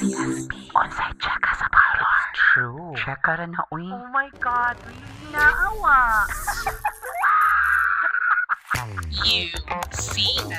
UCSB. Onsay cheka sa parlor. True. Cheka rin na, uy. Oh my God, really naawa. UCSB.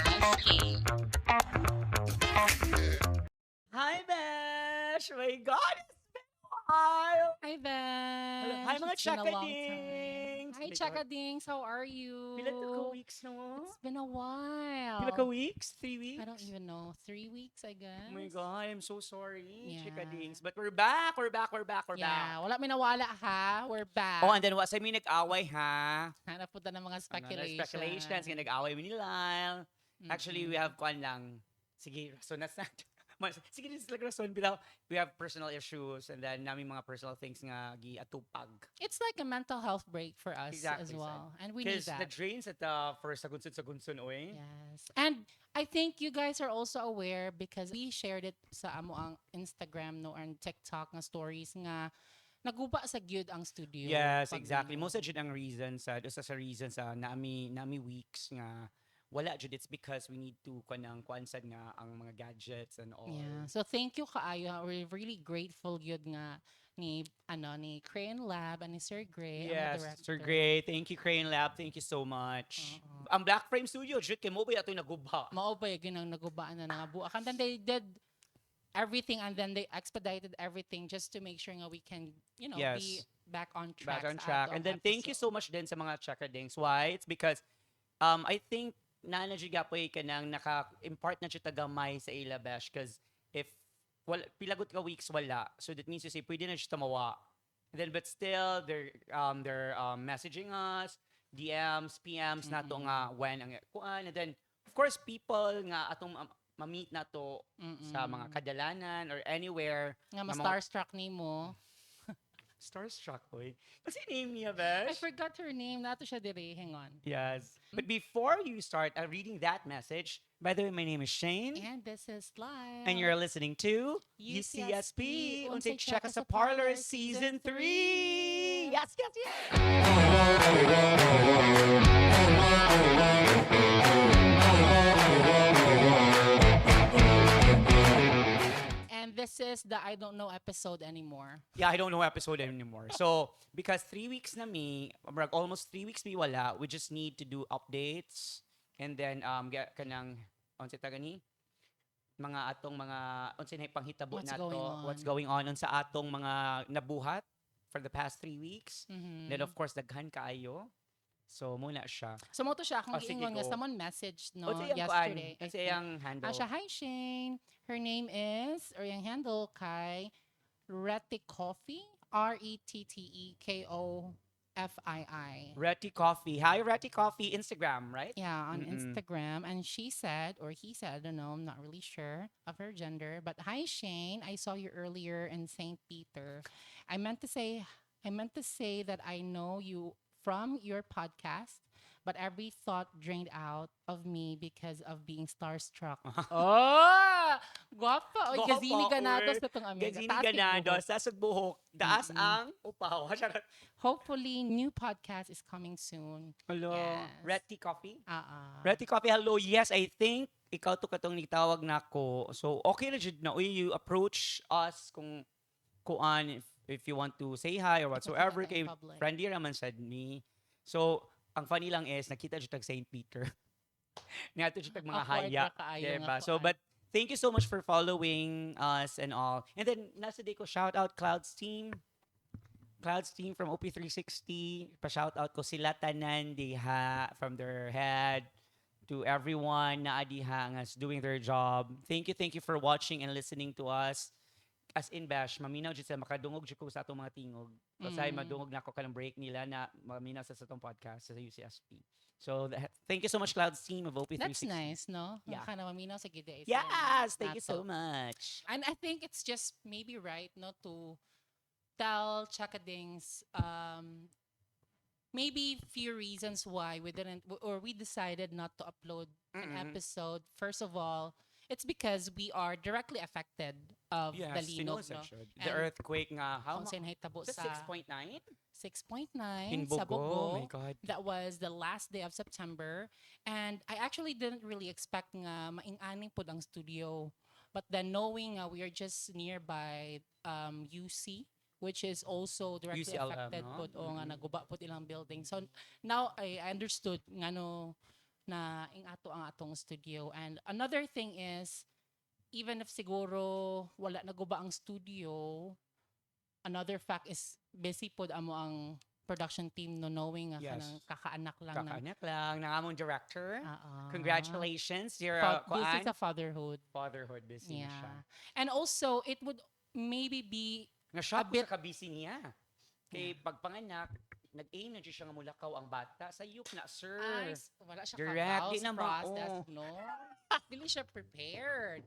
Hi, Besh! My God, it's been a while. Hi, Besh. Hi, mga It's been a long chakadings. time. Hi, My God. Chakadings. How are you? Pila to ka weeks na mo? It's been a while. Pila ka weeks? 3 weeks? I don't even know. 3 weeks, I guess. Oh my God, I'm so sorry, Yeah. chikadings. But we're back, we're back. Yeah, wala may nawala ha. We're back. Oh, and then wasay may nag-away ha. Hanap po ng mga Speculations. speculation. Speculations, nga nag-away mo ni Lyle. Actually, we have kwan lang. Sige, rason na sa... Sige, this is like rason. We have personal issues and then namin mga personal things nga gi-atupag. It's like a mental health break for us Exactly, as well. And we need Because that. the drains at for sagunsun, oy. Yes. And I think you guys are also aware because we shared it sa amo ang Instagram no and TikTok nga stories nga naguba sa gyud ang studio. Yes, pag exactly. ano. Most of ang reasons, usa sa reasons nami weeks nga wala jud, it's because we need to kwan sad nga ang mga gadgets and all. Yeah. So thank you kaayo. We're really grateful gyud nga ni Crayon Lab and ni Sir Gray ang Yes, director. Sir Gray. Thank you, Crane Lab. Thank you so much. Oo. Ang Black Frame Studio, jud kay mo ba ito naguba? Mao ba yung ginang nagubaan na nga buak. And then they did everything and then they expedited everything just to make sure nga we can, Yes. be back on track. Back on sa track. atong And then thank you so episode. much din sa mga chakadings. Why? It's because I think na jud gapoy kanang naka-impart na jud tagamay sa ila bash because if pilagot ka weeks wala, so that means to say pwede na jud tamawa. And then but still they're messaging us, DMs, PMs nato nga when ang kuan, and then of course people nga atong ma-meet nato sa mga kadalanan or anywhere Nga mga ma-starstruck nimo. starstruck boy. Kasi name niya, I Besh? forgot her name. Nato siya dire. Hang on. Yes. But before you start reading that message, by the way, my name is Shane. And this is live. And you're listening to UCSP, UCSP. Unsay Unsay Check Check Us Sa a Parlor Parlor, Season Season 3. 3. Yes, yes, yes. And this is the I Don't Know episode anymore. Yeah, I don't know episode anymore. So, because 3 weeks na almost 3 weeks mi wala, we just need to do updates and then get kanang unsay tagani mga atong mga unsay na panghitabo What's nato, going on. what's going on unsa atong mga nabuhat for the past 3 weeks. Mhm. Then of course daghan kaayo. So muna siya. So mo to siya akong Oh, sige, giingon nga go. someone messaged no Unsay ang yesterday. I Unsay think. ang handle? Siya, hi Shane. Her name is, or yung handle kay Reti Coffee. RETTEKOFII. Retty Coffee. Hi Retty Coffee Instagram, right? Yeah, on Mm-mm. Instagram. And she said, or he said, I don't know, I'm not really sure of her gender. But hi Shane, I saw you earlier in St. Peter. I meant to say that I know you from your podcast, but every thought drained out of me because of being starstruck. Oh! Guwapa! Oy, Guwapa, gazini ganados oy. na tong amiga. Gazini Taas kay ganado, buhok. sa buhok, daas Mm-mm. ang upaw. Hopefully, new podcast is coming soon. Hello. Yes. Retty Coffee? Ah. Retty Coffee, hello. Yes, I think ikaw to katong nitawag nako. So, okay na jud na. Uy, you approach us kung kuan if you want to say hi or whatsoever. kita Kay in public. friendly raman sad ni. So, ang funny lang is, nakita jud tag St. Peter. Nato jud tag mga Awkward haya. ra kaayo nga Diba? So, kuan. but thank you so much for following us and all. And then, nasa day ko, shout out Clouds team. Clouds team from OP360. Pa-shout out ko sila tanan diha from their head to everyone na adiha nga doing their job. Thank you for watching and listening to us. As in bash, maminaw jud sa makadungog jud ko sa atong mga tingog. Kasi madungog na ako kanang break nila na maminaw sa atong podcast sa UCSP. So thank you so much Clouds team of OP360. That's nice, no? Yeah. Kana maminaw sa gid is. Yes, thank you so much. And I think it's just maybe right, no, to tell Chakadings maybe few reasons why we didn't or we decided not to upload an episode. First of all, it's because we are directly affected of the linog, no? The And earthquake nga how Kung saan hitabo sa sa 6.9 6.9 in sa Bogo. Oh my Bogo. god. That was the last day of September. And I actually didn't really expect nga maing-aning pod ang studio But then knowing we are just nearby UC, which is also directly UCLM, affected no? po o nga Mm-mm. naguba po ilang building. So now I understood ngano na ing ato ang atong studio. And another thing is, even if siguro wala naguba ang studio, another fact is busy pod amo ang production team no knowing nga Yes. kanang kakaanak lang ng Kakaanak lang, nangamong director. Ah, Congratulations, you're busy kuan. sa fatherhood. Fatherhood busy na siya. Yeah. And also it would maybe be Nga-shock ko bit- sa kabisi niya. Kay pagpanganak, nag-aim na siya nga mulakaw ang bata. Sayop na, sir. ay, wala siya Direct, di ka-vows na mo, process, oh. no? Dili siya prepared.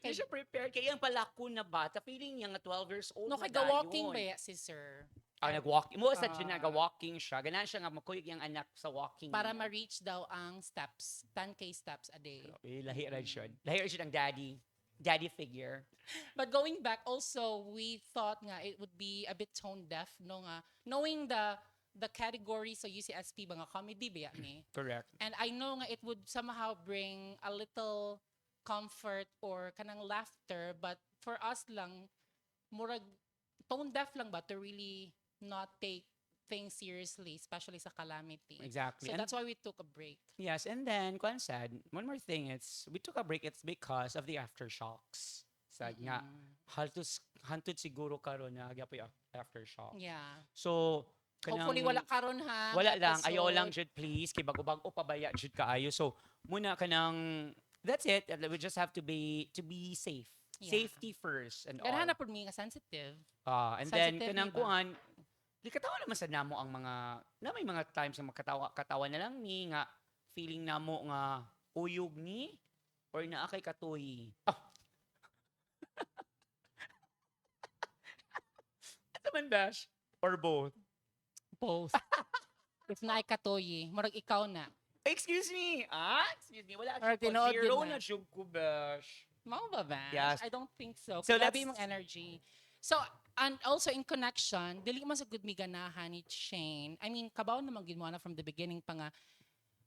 Hindi siya prepared. Kaya ang palako na bata, feeling niya nga 12 years old No, na kay walking dayon. ba ya si sir? Nag-walking. Mo sa Ah. nag-walking siya. Ganan siya nga makuyog yung anak sa walking. Para niya. ma-reach daw ang steps, 10K steps a day. Lahi rin siya. Lahi rin siya ng daddy figure. But going back also, we thought nga it would be a bit tone deaf no nga knowing the category so UCSP ba nga comedy ba ni. Correct. And I know nga it would somehow bring a little comfort or kanang laughter, but for us lang murag tone deaf lang ba to really not take things seriously, especially sa calamity. Exactly. So And- that's why we took a break. Yes, and then, kung said, one more thing, we took a break, it's because of the aftershocks. Sad nga, hantud siguro karon na agya po yung aftershock. Yeah. So, Hopefully wala karon ha. wala lang, episode. ayaw lang jud please, kay bago-bago pabaya jud kaayo. So, muna kanang, that's it, we just have to be safe. Yeah. Safety first and all. Ganahan na po mi nga sensitive. And then, Sensitive, kanang diba? kuan, di katawa naman sa namo ang mga, na may mga times na katawa na lang ni, nga, feeling namo nga, uyog ni, or naa kay katuy. Oh. Ano man, Bash? Or both? Both. If na katoyi, murag ikaw na. Excuse me! Excuse me, wala Or siya po. tinood Zero yun na. na jug ko, Bash. Mao ba ba? Yes. I don't think so. So So Grabe let's- mong energy. So, and also in connection, dili man sa good mi ganahan ni Shane. I mean, kabaw naman gid mo na from the beginning pa nga.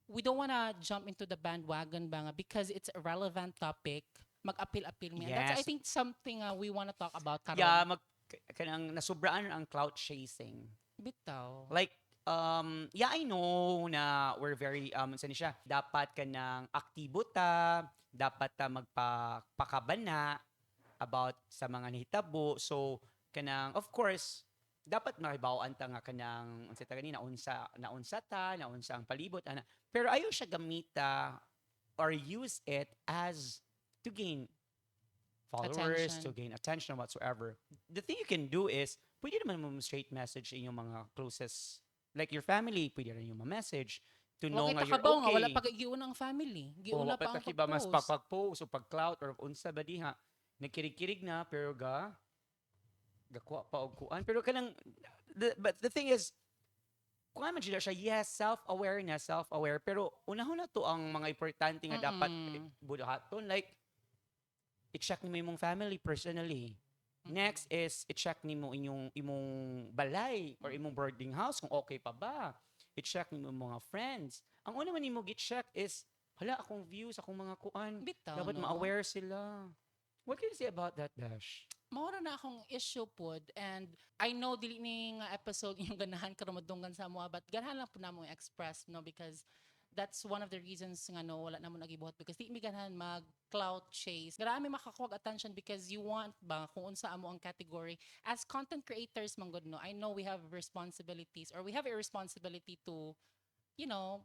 We don't wanna jump into the bandwagon ba nga because it's a relevant topic. Mag-appeal-appeal mi. And That's I Yes. think something we wanna talk about karon. Yeah, kanang nasubraan ang clout chasing. Bitaw. Like, yeah, I know na we're very, saan siya, dapat ka ng aktibo ta, dapat ta magpakabana about sa mga nahitabo. So, kanang, of course, dapat makibawaan ta nga kanang, unsa ta ganina, naunsa ang palibot, ana. Pero ayaw siya gamita or use it as to gain followers, Attention. to gain attention whatsoever. The thing you can do is, pwede naman mo straight message inyong mga closest, like your family, pwede rin yung message to know Okay, nga you're takabaw nga, okay. wala pa giun ang family. Giuna pa ang kiba mas pag-post. pag-post o pag-clout or unsa ba diha. Nagkirig-kirig na pero gakuha pa og kuan. Pero kanang but the thing is kuan man siya, yes, self-aware, pero unahon na to ang mga importante nga dapat buhaton, like i-check nimo imong family personally. Next is i-check nimo imong balay or imong boarding house kung okay pa ba. I-check nimo mga friends. Ang una man nimo gi-check is hala akong views, akong mga kuan. Bitaw, Dapat no? ma-aware sila. What can you say about that, Dash? Maura na akong issue pod and I know dili ni nga episode yung ganahan karon madunggan sa mo but ganahan lang po namo express no because that's one of the reasons nga no wala na mo nagibuhat because di mi ganahan mag cloud chase. Garami makakuha attention because you want ba kung unsa amo ang category as content creators man gud no. I know we have responsibilities or we have a responsibility to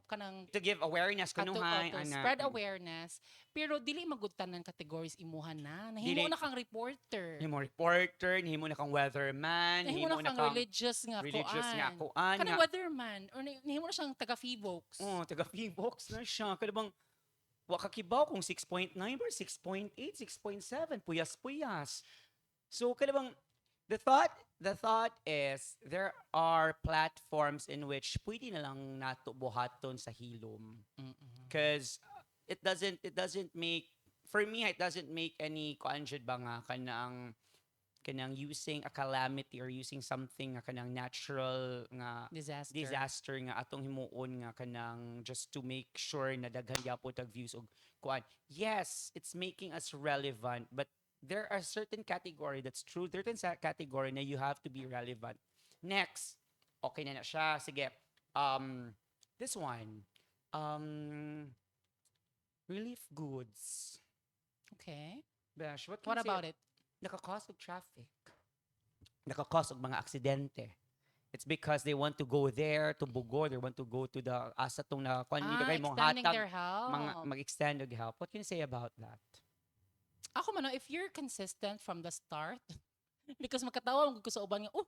kanang To give awareness kunuhay, to ana. spread awareness pero dili magutan ng categories imuhan na Dili. nahimo na kang reporter. Nahimo reporter, nahimo na kang weatherman, Nahimo na kang religious nga kuan Kanang nga. weatherman or nahimo na siyang taga Feebox. Oh, taga Feebox na siya. Kada bang wa ka kibaw kung 6.9 or 6.8, 6.7, puyas-puyas. So kada bang the thought is there are platforms in which pwede na lang nato buhaton sa hilom. Because it doesn't make, for me, it doesn't make any kuanjud ba nga kanang using a calamity or using something nga kanang natural nga disaster nga atong himuon nga kanang just to make sure na daghan gyapon tag views og kuan. Yes, it's making us relevant, but there are certain category that's true, certain category na you have to be relevant. Next, okay na siya. Sige. This one. Relief goods. Okay. Besh, what What about it? Nakakause of traffic. Nakakause of mga aksidente. It's because they want to go there to Bugor, they want to go to the asa tong na kuan nito kay mong Extending hatag their help. mag-extend og help. What can you say about that? Ako man, if you're consistent from the start, because makatawa ko sa uban nga, oh,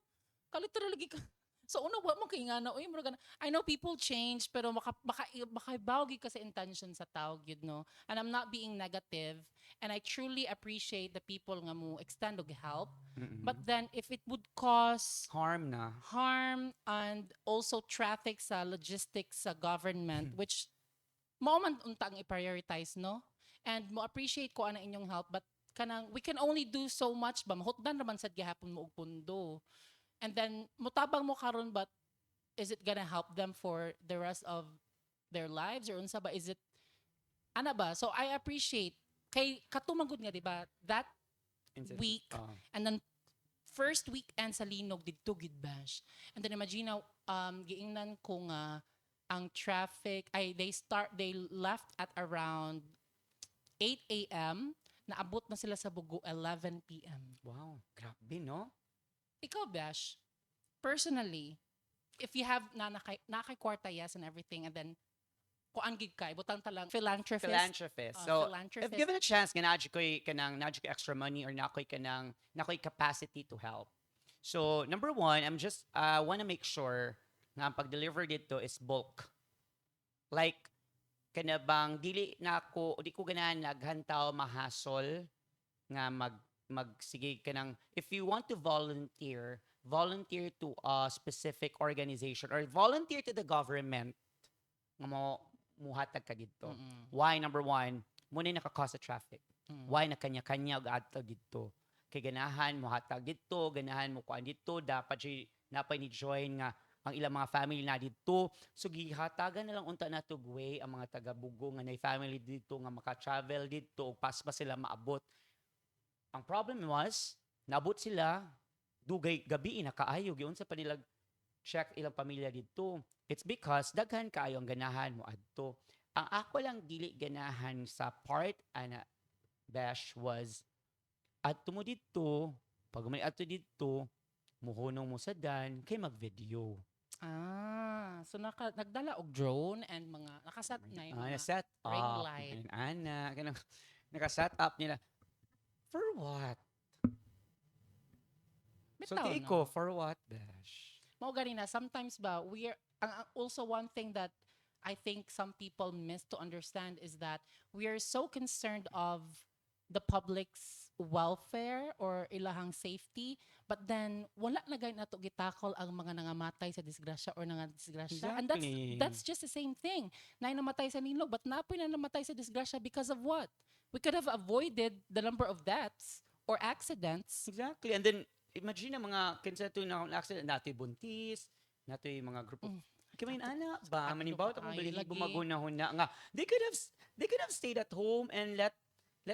kalitra lagi ka. So una wa mo kay nga na, uy, mura I know people change, pero baka bawgi ka sa intention sa tawag, you know. And I'm not being negative, and I truly appreciate the people nga mo extend og help. But then if it would cause Harm na. harm and also traffic sa logistics sa government, which mao man unta ang i-prioritize, no? And mo appreciate ko ana inyong help, but kanang we can only do so much ba, mahutdan naman sad gihapon mo og pundo. And then mutabang mo karon, but is it gonna help them for the rest of their lives or unsa ba, is it ana ba? So I appreciate kay katumangod nga, di ba, that week, and then first weekend sa Linog didto gid bash. And then imagine now, giingnan ko nga ang traffic ay they left at around 8 a.m. naabot na sila sa Bugo 11 p.m. Wow, grabe no? Ikaw bash, personally, if you have nakay kwarta, yes, and everything, and then kuan gid kay butang talang philanthropist. So, Philanthropist. if given a chance, ganadyo ko'y extra money or nako'y capacity to help. So, number one, I'm just, want to make sure na ang pag-deliver dito is bulk. Like, kanabang di ko ganahan naghantaw mahasol nga sige kanang, if you want to volunteer to a specific organization or volunteer to the government nga muhatag ka dito. Why? Number one, muna nakakause sa traffic. Why na kanya-kanya og adto dito? Kay ganahan mo hatag dito, ganahan mo kuan dito, dapat napay ni join nga ang ilang mga family na dito. So gihatagan na lang unta na way ang mga taga Bugo nga nay family dito nga maka-travel dito ug paspas sila maabot. Ang problem was, naabot sila dugay gabi na kaayo giunsa pa nila check ilang pamilya dito. It's because daghan kaayo ang ganahan mo adto. Ang ako lang dili ganahan sa part ana bash was adto mo dito, pag may adto dito, muhunong mo sa dan kay mag-video. So nagdala og drone and mga nakasat na yung mga Set ring up. light. Ganang naka-set up nila. For what? So Bitaw, take ko, no? for what, Dash? Mao gani na sometimes ba also one thing that I think some people miss to understand is that we are so concerned of the public's welfare or ilahang safety, but then wala na gayud nato gitakol ang mga nangamatay sa disgrasya or nangadisgrasya. And that's just the same thing. Nay namatay sa Nilog, but napoy na namatay sa disgrasya because of what? We could have avoided the number of deaths or accidents. Exactly. And then imagine ang mga kinsa to na accident nato buntis, nato mga grupo. Kamay ana ba manimbaw ta kung balihibo magunahuna nga they could have stayed at home and let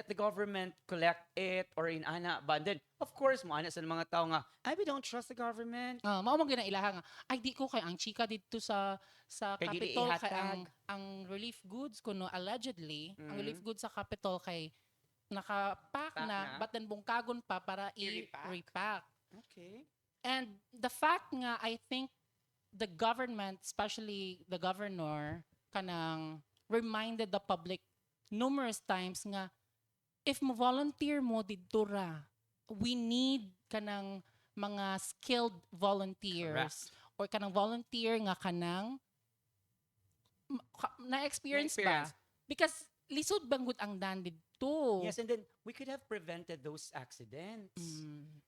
the government collect it or in ana ba. And then of course mo ana sa mga tao nga we don't trust the government. Mao man ginailaha nga ay di ko kay ang chika dito sa Kay dili Capitol kay ihatag. ang relief goods kuno allegedly ang relief goods sa Capitol kay nakapack Pack na na. but then bungkagon pa para I-repack. i-repack. Okay. And the fact nga, I think the government, especially the governor, kanang reminded the public numerous times nga, if mo volunteer mo didto ra, we need kanang mga skilled volunteers or kanang volunteer nga kanang na-experience ba? Because lisod banggod ang dan didto. Yes, and then we could have prevented those accidents.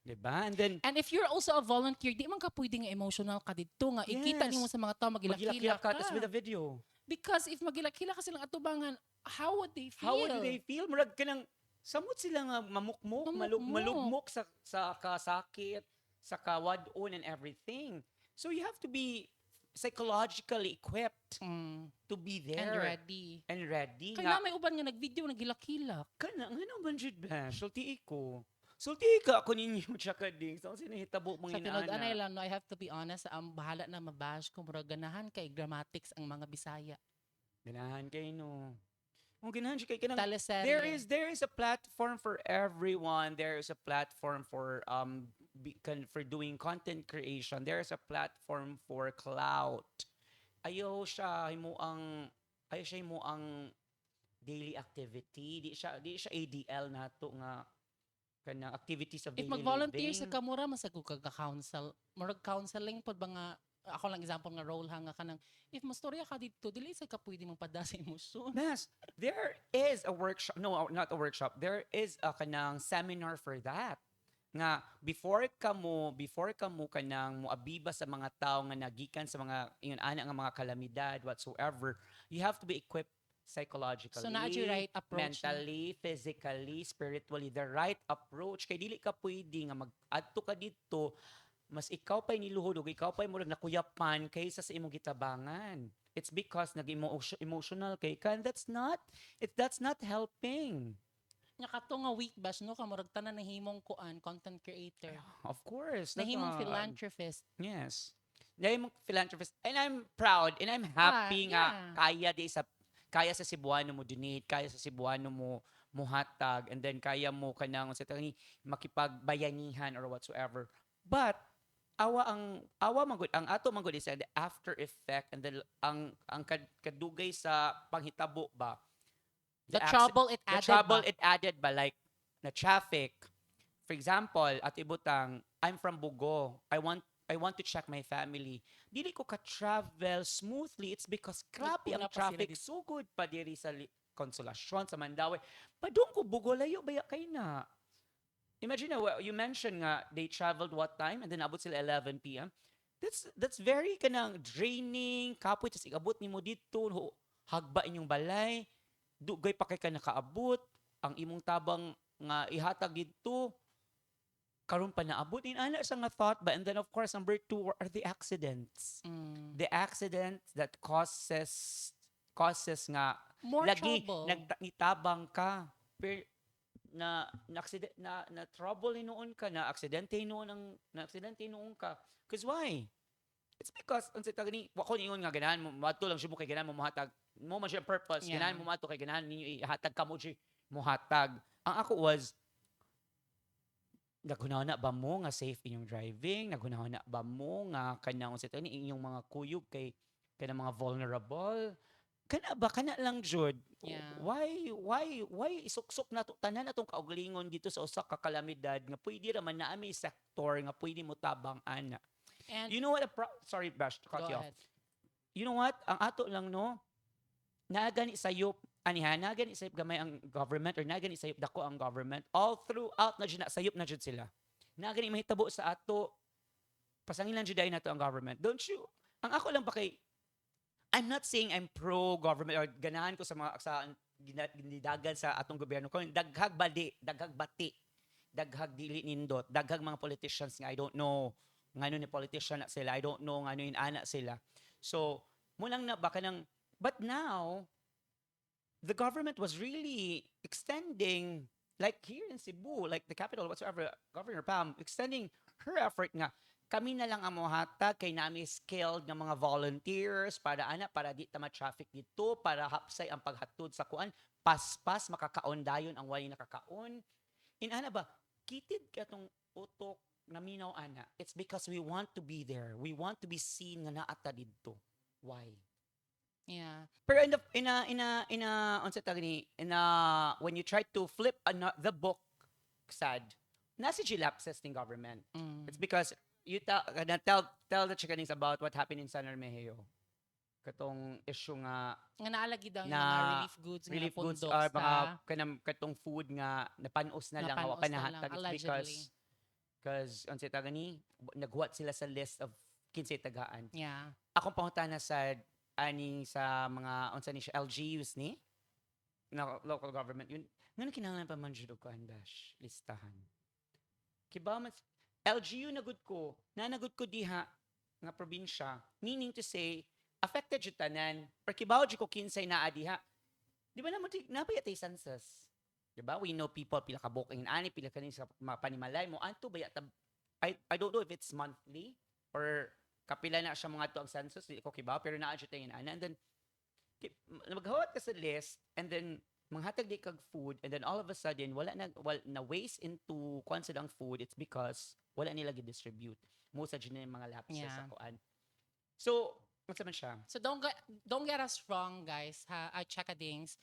Diba? And then And if you're also a volunteer, di man ka pwedeng emotional ka dito nga. Ikita Yes. nimo sa mga tao magilakila magilakilak ka. ka tas with a video. Because if magilakila ka silang atubangan, how would they feel? How would they feel? Murag ka ng, samot sila nga mamukmok, malugmok sa kasakit, sa kawadon and everything. So you have to be psychologically equipped to be And there ready. and ready Kaya nga may uban nga nag-video, nagilak-hilak. kana ngano man jud ba sulti ko ka ako ninyo tsaka ding sa sinahitabo Sa mga tinud-anay inaana lang, no, I have to be honest, bahala na mabash ko, murag ganahan kay grammatics ang mga Bisaya. ganahan kay no ganahan siya kay kanang Teleserye. there is a platform for everyone. There is a platform for for doing content creation. There is a platform for clout. Ayaw siya mo ang daily activity. Di siya ADL nato nga kanang activities of If daily mag-volunteer sa living. kamura, masagog ka counsel. Murag counseling pod ba nga, ako lang example nga role ha nga kanang, if mastorya ka dito, dili sa ka pwede mong pada sa emosyon. Yes, there is a workshop. No, not a workshop. There is a kanang seminar for that. Nga before ka mo kanang moabiba sa mga tao nga nagikan sa mga ingon ana nga mga kalamidad whatsoever, you have to be equipped psychologically, So na yung right approach na. mentally, physically, spiritually, the right approach. Kay dili ka pwede nga mag-adto ka dito mas ikaw pa'y niluhod ug ikaw pa'y murag nakuyapan kaysa sa imong gitabangan. It's because nag-emotional kay ka and that's not helping. Nya kato nga week bash no, ka murag tanan nahimong kuan, content creator. Of course. Nahimong philanthropist. Yes. Nahimong philanthropist. And I'm proud and I'm happy nga kaya sa Cebuano mo donate, kaya sa Cebuano mo muhatag, and then kaya mo kanang sa tani makipagbayanihan or whatsoever. But awa man gud ang ato man gud is the after effect and then ang kadugay sa panghitabo ba The trouble it added ba like na traffic. For example, at ibutang I'm from Bugo. I want to check my family. Dili ko ka-travel smoothly. It's because grabe ang Nagpuna pa sila traffic. dito. So good pa diri sa Consolacion, sa Mandaue. Padung ko Bugo layo baya kay na. Imagine you mentioned nga they traveled what time and then abot sila 11 p.m. That's very kanang draining. Kapoy tas igabot nimo dito hagba inyong balay. Dugay pa kay ka nakaabot. Ang imong tabang nga ihatag dito karon pa naabot in ana sa nga thought ba, and then of course number 2 are the accidents. The accidents that causes nga More lagi trouble. nagtabang ka na accident na trouble noon ka na aksidente noon ka because why it's because unsa tagni wa ko ingon nga ganahan mo mato lang siya mo kay ganahan mo mohatag mo man siya purpose Yeah. ganahan mo mato kay ganahan ninyo ihatag kamo siya mohatag ang ako was naghunahuna ba mo nga safe inyong driving naghunahuna ba mo nga kanang unsa tagni inyong mga kuyog kay kanang mga vulnerable kana lang jud. Yeah. Why isuksok na to tanan atong kaugalingon dito sa usa ka kalamidad nga pwede ra man naa may sektor nga pwede mo tabang ana. And You know what sorry Bash to cut go you off. ahead. You know what ang ato lang no naagani sayop aniha naagani sayop gamay ang government or naagani sayop dako ang government all throughout na jud na sayop na jud sila. Naagani mahitabo sa ato pasangilan jud nato ang government. Don't you? Ang ako lang pa kay I'm not saying I'm pro-government or ganahan ko sa mga ginidagan sa atong gobyerno. Kung daghag bati, daghag dili nindot, daghag mga politicians nga I don't know ngano ni politician na sila. I don't know ngano yung ana sila. So, munang na baka nang but now the government was really extending like here in Cebu, like the capital whatsoever, Governor Pam extending her effort nga kami na lang ang mohatag kay nami skilled nga mga volunteers para di ta ma-traffic dito para hapsay ang paghatod sa kuan paspas makakaon dayon ang walay nakakaon ana ba kitid katong utok na minaw ana it's because we want to be there we want to be seen nga naata didto why yeah. pero unsa tawag ni when you try to flip the book sad nasa lapses ng government. It's because you tell the Chicanese about what happened in San Hermeo. Katong issue nga Nga naalagi daw yung na mga relief goods nga relief goods napundos are mga sa katong food nga napanos na lang Napanos wa pa na lang, nahatag it's allegedly. because unsa tawag ni naghuwat sila sa list of kinsay tagaan. Yeah. Akong pangutana sa ani sa mga unsa ni siya LGUs ni na local government yun ngano kinahanglan pa man jud og kuan dash listahan kiba mas LGU nagud ko diha nga probinsya meaning to say affected jud tanan. Pero kibaw jud ko kinsay naa diha. Di ba naman nabaya tay census? Di ba? We know people pila ka booking ani pila kani sa panimalay mo anto baya I don't know if it's monthly or kapila na siya mga to ang census, di ko kibaw pero naa jud tay ana. And then maghawat ka sa list and then manghatag di kag food and then all of a sudden wala na waste into kuan silang food. It's because wala nila gi-distribute mo sa dyan yung mga lapses sa Yeah. kuan. So, what's man siya? So don't get us wrong, guys. Ha, Chakadings.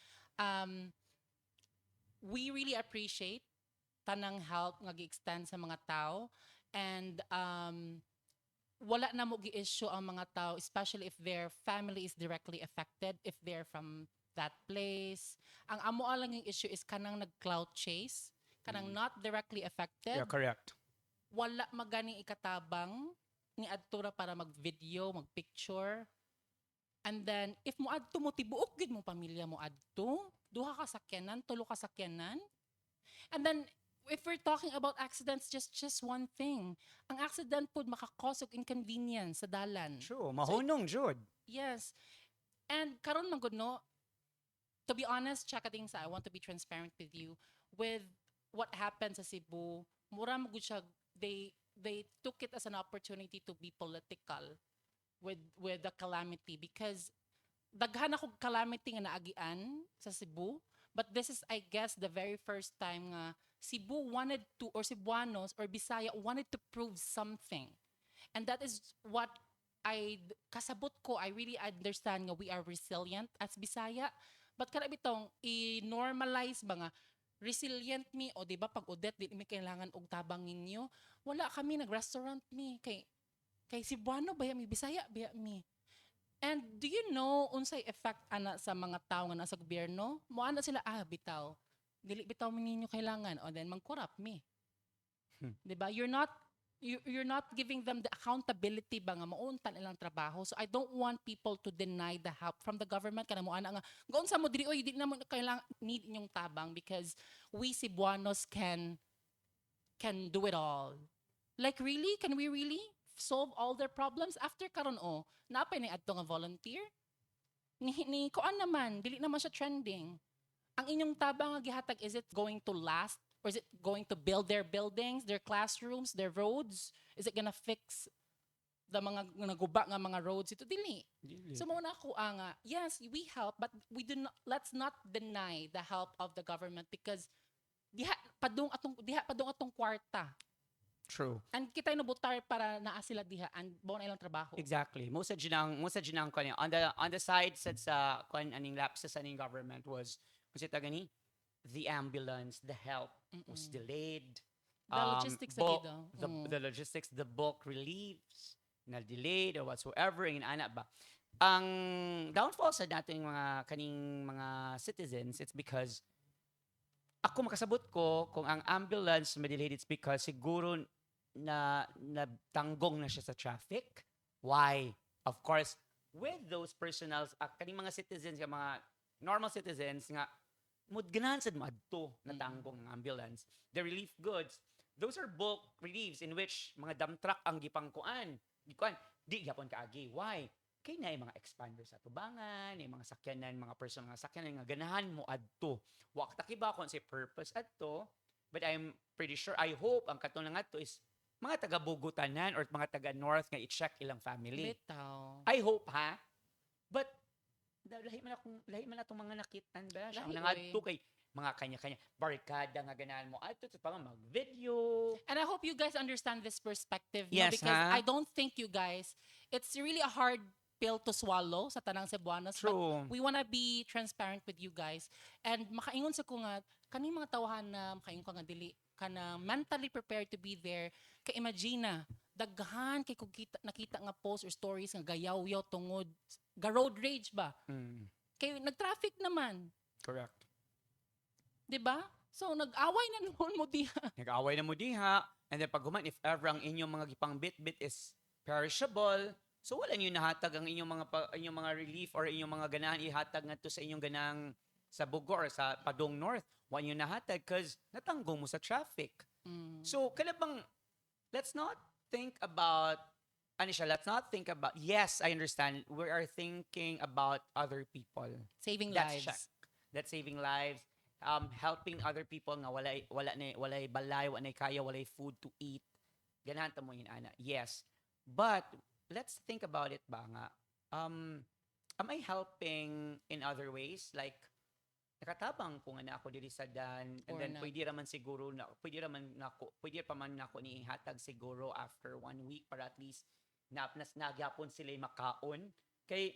We really appreciate tanang help nga gi-extend sa mga tao and wala na mo gi-issue ang mga tao, especially if their family is directly affected, if they're from that place. Ang amo lang yung issue is kanang nag-cloud chase, kanang not directly affected. Correct. Wala magani ikatabang ni adtura para mag-video, mag-picture. And then, if mo adto mo, tibuok gid mo pamilya mo adto, duha ka sakyanan, tulo ka sakyanan. And then, if we're talking about accidents, just one thing. Ang accident po makakause og inconvenience sa dalan. True. Mahunong, Jud. Yes. And karon man gud no, to be honest, Chakadings, I want to be transparent with you. With what happened sa Cebu, mura mo gud siya, they took it as an opportunity to be political with the calamity because daghan ako calamity nga naagian sa Cebu, but this is I guess the very first time nga Cebu wanted to, or Cebuanos or Bisaya wanted to prove something. And that is what kasabot ko, I really understand nga we are resilient as Bisaya. But kada bitong i-normalize ba nga resilient me o di ba pag udet di mi kailangan og tabang ninyo. Wala kami nag-restaurant mi kay Cebuano baya mi Bisaya baya mi. And do you know unsay effect ana sa mga tao nga nasa gobyerno? Mo ana sila bitaw. Dili bitaw mi ninyo kailangan o then mangkurap mi. Di ba? You're not giving them the accountability ba nga mauntan ilang trabaho. So I don't want people to deny the help from the government kana mo ana nga gaon sa mo diri oy di na mo kailangan need inyong tabang because we Cebuanos can do it all. Like really? Can we really solve all their problems after karon napay ni adto nga volunteer? Ni kuan naman, dili naman siya trending. Ang inyong tabang nga gihatag, is it going to last? Or is it going to build their buildings, their classrooms, their roads? Is it gonna fix the mga naguba nga mga roads? Ito dili. So muna ako nga, yes, we help, but let's not deny the help of the government because diha padung atong kwarta. True. And kita nabutar para naa sila diha and buo na ilang trabaho. Exactly. Most sa jinang kanya on the side sa kwan aning lapses aning government was kasi gani the ambulance, the help was delayed. The logistics book, lagi daw. the logistics, the bulk reliefs na delayed or whatsoever in ana ba. Ang downfall sa dating mga kaning mga citizens, it's because ako makasabot ko kung ang ambulance ma-delayed, it's because siguro na tanggong na siya sa traffic. Why? Of course, with those personals, kaning mga citizens, yung mga normal citizens nga mudganahan sad mo adto na tanggong ng ambulance. The relief goods, those are bulk reliefs in which mga dump truck ang gipangkuan. Di gyapon kaagi. Why? Kay na yung mga expander sa tubangan, yung mga sakyanan, mga personal nga sakyanan nga ganahan mo adto. Wa ta kiba kon say purpose adto, but I'm pretty sure, I hope ang katong nga adto is mga taga Bogutanan or mga taga North nga i-check ilang family. Bitaw. I hope ha. But lahi man atong mga nakitan ba siya. Lahi, Ang adto kay mga kanya-kanya barikada nga ganahan mo adto sa mag-video. And I hope you guys understand this perspective. Yes, because ha? I don't think you guys, it's really a hard pill to swallow sa tanang Cebuanos. But True. we wanna be transparent with you guys. And makaingon sa ko nga, kaning mga tawahan na makaingon ka nga dili, ka na mentally prepared to be there. Kay imagine na, daghan kay kung nakita nga post or stories nga gayaw-yaw tungod, road rage ba? Kay nag-traffic naman. Correct. 'Di ba? So nag-away na noon mo diha. Nag-away na mo diha. And then pag human, if ever ang inyong mga gipang bit-bit is perishable, so wala niyo nahatag ang inyong mga relief or inyong mga ganahan ihatag ngadto sa inyong ganang sa Bogor or sa Padong North. Wala niyo nahatag because natanggong mo sa traffic. So, kada bang, let's not think about Anisha, let's not think about, yes, I understand. We are thinking about other people. Saving That's lives. check. That's saving lives. Helping other people nga walay balay, walay kaya, walay food to eat. Ganahan ta mo yun, ana. Yes. But let's think about it ba nga. Am I helping in other ways? Like, nakatabang ko nga na ako diri sa dan, and Or then not. pwede pa man nako ni ihatag siguro after 1 week para at least nagyapon sila makaon. Kay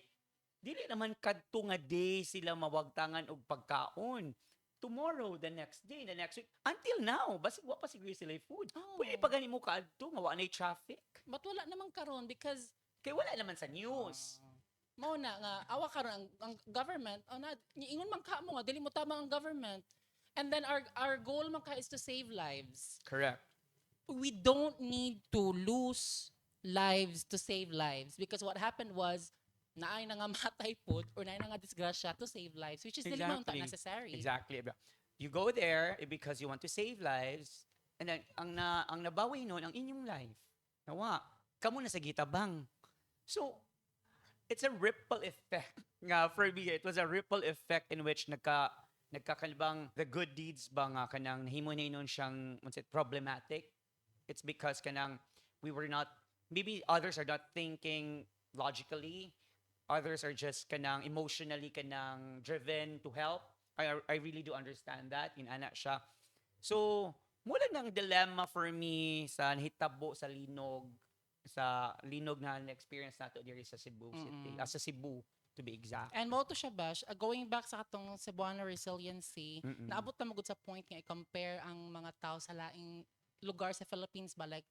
dili naman kadto nga day sila mawagtangan og pagkaon. Tomorrow, the next day, the next week, until now, basig wa pa siguro sila food. Pwede pa gani mo kaadto nga wa nay traffic. But wala namang karon because Kay wala naman sa news. mao na nga awa karon ang government na ingon man ka mo nga dili mo tama ang government. And then our goal man ka is to save lives. Correct. We don't need to lose lives to save lives because what happened was naay na nga matay pod or naay na nga disgrasya to save lives which is dili man ta Exactly. necessary. Exactly. You go there because you want to save lives, and then ang nabawi nun ang inyong life. Nawa, kamo na sa gitabang. So, it's a ripple effect. Nga for me, it was a ripple effect in which nagkakalbang the good deeds ba nga kanang nahimo na nun siyang problematic. It's because kanang we were not, maybe others are not thinking logically. Others are just kanang emotionally kanang driven to help. I really do understand that. Inana siya. So, mula ng dilemma for me sa nahitabo sa linog na na-experience nato diri sa Cebu City. Sa Cebu, to be exact. And mo to siya bash, going back sa katong Cebuano resiliency, naabot na magud sa point nga i-compare ang mga tao sa laing lugar sa Philippines ba like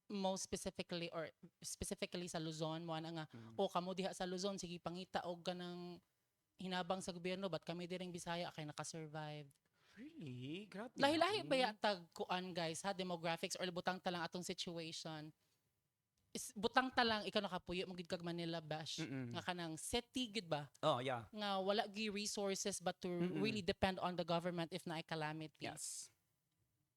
most specifically sa Luzon mo na nga kamo diha sa Luzon sige pangita og ganang hinabang sa gobyerno but kami diring Bisaya kay naka-survive. Really? Grabe. Lahi-lahi ba yatag kuan guys ha demographics or butang ta lang atong situation. Butang ta lang ikaw nakapuyo mo gid kag Manila bash nga kanang city gid ba Oh, yeah. nga wala gi resources but to really depend on the government if naay calamity. Yes.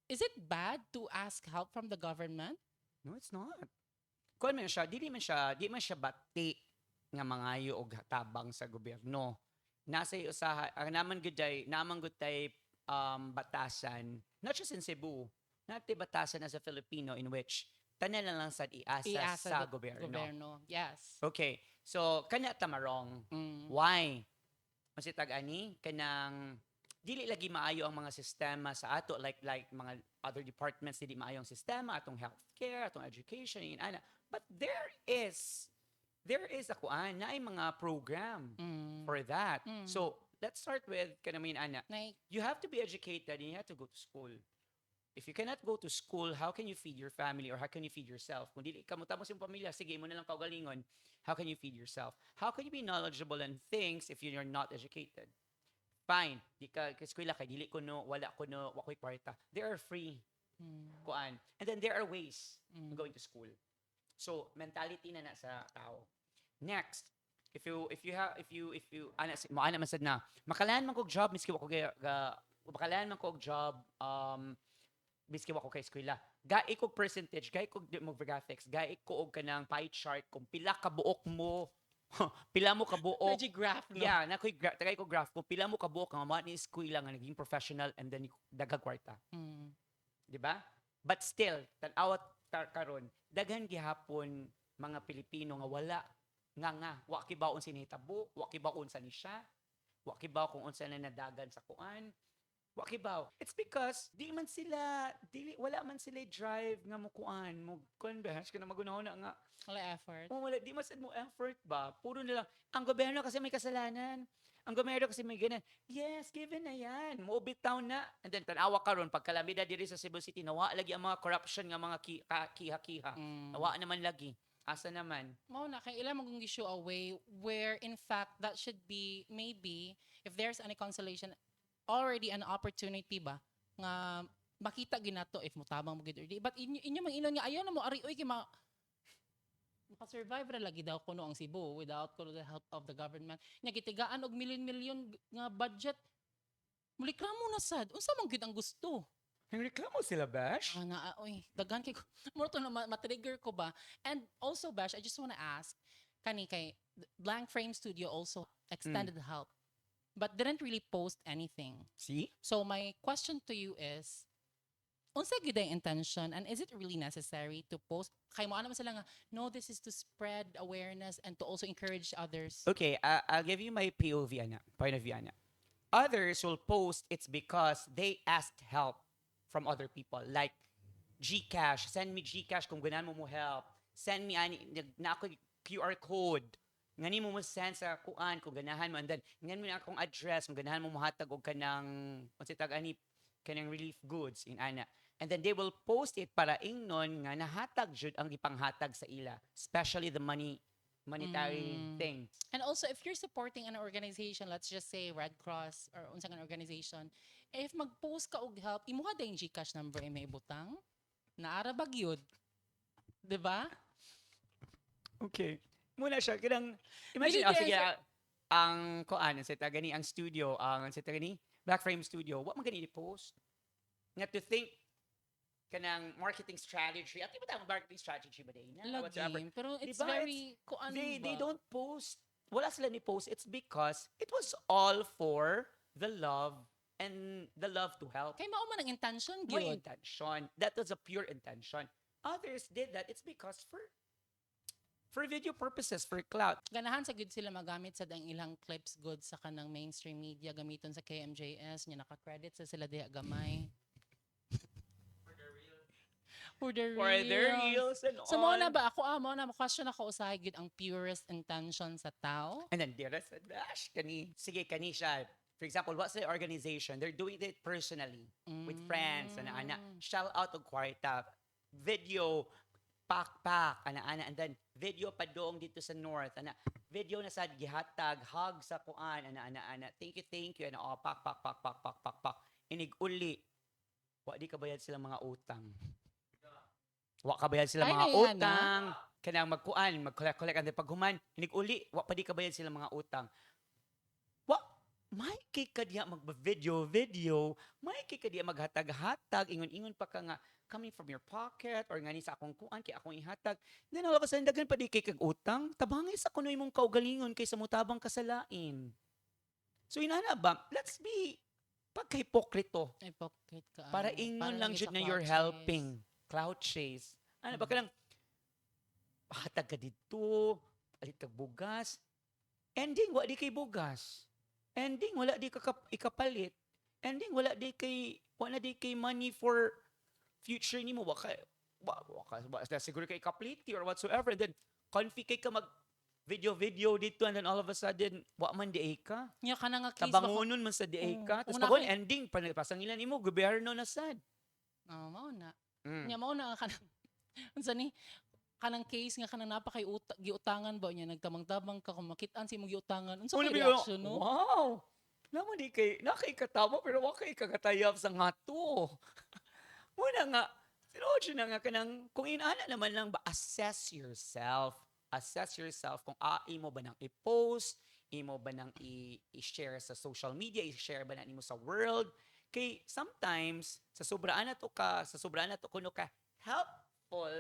Is it bad to ask help from the government? No, it's not. Kuan man siya, di man siya bati nga mangayo og tabang sa gobyerno. Nasa usaha, naman gud tay batasan, not just in Cebu, natay batasan as a Filipino in which tanan na lang sad iasa sa gobyerno. Yes. Okay. So, kana tamarong. Why? Masitag ani kanang dili lagi maayo ang mga sistema sa ato like mga other departments dili maayo ang sistema atong healthcare, atong education ana. But there is a kuan na ay mga program for that. So, let's start with kanamin ana. Like, You have to be educated and you have to go to school. If you cannot go to school, how can you feed your family or how can you feed yourself? Kung dili kamo tamo sa imong pamilya, sige mo na lang kaugalingon. How can you feed yourself? How can you be knowledgeable in things if you're not educated? Fine. Di ka eskwela kay dili wala wa ko'y kwarta. They are free. Kuan. And then there are ways of going to school. So mentality na sa tao. Next, if you ana man sad na makalan man kog job miski wa ko makalan man kog job miski wa ko kay eskwela. Gai kog percentage, gai kog demographics, gai ko og kanang pie chart kung pila ka buok mo pila mo kabuok. Medyo graph, no? Yeah, tagay ko graph kung pila mo kabuok nga mga ni eskwela nga naging professional and then dagag kwarta. Di ba? But still, tan-awat karon daghan gihapon mga Pilipino nga wala nga wa kibaon sinihitabo, wa kibaon sa ni siya, wa kibaw kung unsa na nadagan sa kuan. Wa kibaw. It's because wala man sila drive nga mo kuan, mo kuan behas kana magunahon na nga. Wala effort. Wala di mas mo effort ba? Puro nila ang gobyerno kasi may kasalanan. Ang gobyerno kasi may ganun. Yes, given na yan. Mo bitaw na. And then tanawa karon pag kalamidad diri sa Cebu City nawa lagi ang mga corruption nga mga kiha-kiha. Nawa naman lagi. Asa naman? Mao na kay ila magong issue away where in fact that should be maybe if there's any consolation already an opportunity ba nga makita ginato if mutabang mo gid or di but inyo mang inon nga ayaw na mo ari oy kay maka-survive ra lagi daw kuno ang Cebu without kuno the help of the government nya gitigaan og milyon-milyon nga budget mulikramo na sad unsa man gid ang gusto Nangreklamo sila, Bash? Na oy, daghan kay mo to na ma-trigger ko ba. And also Bash, I just want to ask kani kay Blank Frame Studio also extended help but didn't really post anything. See? So my question to you is unsa gyud ang intention and is it really necessary to post kay mo ana man sila nga no, this is to spread awareness and to also encourage others. Okay, I'll give you my POV, Ana, point of view, Ana. Others will post it's because they asked help from other people. Like, GCash, send me GCash kung ganahan mo help. Send me na ako QR code. Ngani mo send sa kuan kung ganahan mo. And then, ngani mo na akong address kung ganahan mo muhatag og kanang, ani, kanang relief goods in ana. And then they will post it para ingnon nga nahatag jud ang ipanghatag sa ila. Especially the monetary thing. And also, if you're supporting an organization, let's just say Red Cross or unsa nga organization, if mag-post ka og help, imuha dayong GCash number ay may butang, naara ba gyud? 'Di ba? Okay. Muna siya, kanang, imagine, Dili sige, kaya ang kuan, sa gani, ang studio, ang sa gani, Black Frame Studio, what man gani i-post? Nga to think, kanang marketing strategy, at di ba tayong marketing strategy ba din? Whatsoever. Lagi. Pero it's Diba, very, kuan They ba? don't post, wala sila ni post, it's because it was all for the love and the love to help. Kay mao man ang intention May gyud. intention. That was a pure intention. Others did that. It's because for video purposes, for clout. Ganahan sa good sila magamit sa dang ilang clips good sa kanang mainstream media gamiton sa KMJS nya naka-credit sa sila diha gamay. For the For their reels and So all. mo na ba ako mo na question ako usahay gud ang purest intention sa tao? And then there is a dash. Sige, kani siya. For example, what's the organization? They're doing it personally with friends. Ana. Shout out og kwarta. Video, pak, ana. And then video pa doong dito sa north. Ana. Video na sa gihatag, hug sa kuan. Ana. Thank you. Ana, oh, pak. Inig uli. Wa di kabayad sila mga utang. Wa kabayad sila Ay, mga na yan, utang. Kanang magkuan, mag-collect and then paghuman, inig uli, wa pa di kabayad sila mga utang. Wa, may kay ka diya mag-video, may kay ka diya maghatag-hatag, ingon-ingon pa ka nga, coming from your pocket, or nga ni sa akong kuan, kay akong ihatag. Then all of a sudden, dagan pa di kay kag-utang, tabangay sa kunoy mong kaugalingon kay sa mutabang kasalain. So inana ba, let's be pagka-hipokrito. Hypocrite ka. Para ano, ingon para lang lagi jud sa na you're clout chase. helping. Cloud chase. Ano ba ka lang, hatag ka dito, palit kag bugas. Ending, wala di kay bugas. Ending, wala di ka ikapalit. Ending, wala di kay money for future nimo. Waka siguro kay ikapliti or whatsoever. And then, config kay ka mag video dito and then all of a sudden, wa man di ka. Nya ka na nga case ba? Tabangonon man sa di ka. Tapos Una pag kay- ending, pasangilan nimo, gobyerno na sad. Mao na. Mm. Nya mao na kanang unsa ni kanang case nga kanang napakay giutangan ba niya nagtamang-tabang ka kung makit-an si mo giutangan. Unsa Una kay biyo, reaction no? wow! Naman di kay, nakay katawa pero wa kay kagatayap sa nga to. Muna nga, sinodyo na nga kanang, kung inaana naman lang ba, assess yourself. Assess yourself kung imo ba nang i-post, imo ba nang i-share sa social media, i-share ba na nimo sa world. Kay sometimes, sa sobraan na to kuno ka helpful,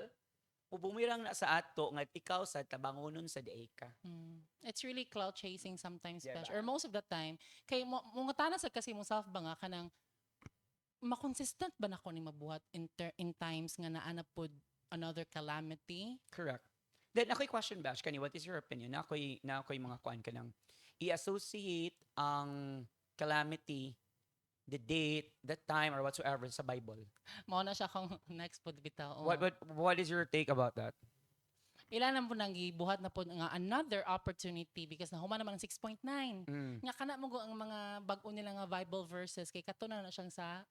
bumirang na sa ato nga ikaw sa tabangonon sa diay ka. It's really cloud chasing sometimes, Diba? Besh. Or most of the time. Kay mga tanas sa kasi mo self ba nga kanang makonsistent ba nako ni mabuhat in times nga naana pod another calamity? Correct. Then ako'y question, Bash, kani, what is your opinion? Na ako'y mga kuan ka nang i-associate ang calamity, the date, the time, or whatsoever sa Bible. Mao na siya kung next pod bitaw. What is your take about that? Ilan na po nang gibuhat na po nga another opportunity because nahuman naman ang 6.9. Nga kana mo ang mga bag-o nila nga Bible verses kay kato na siyang sa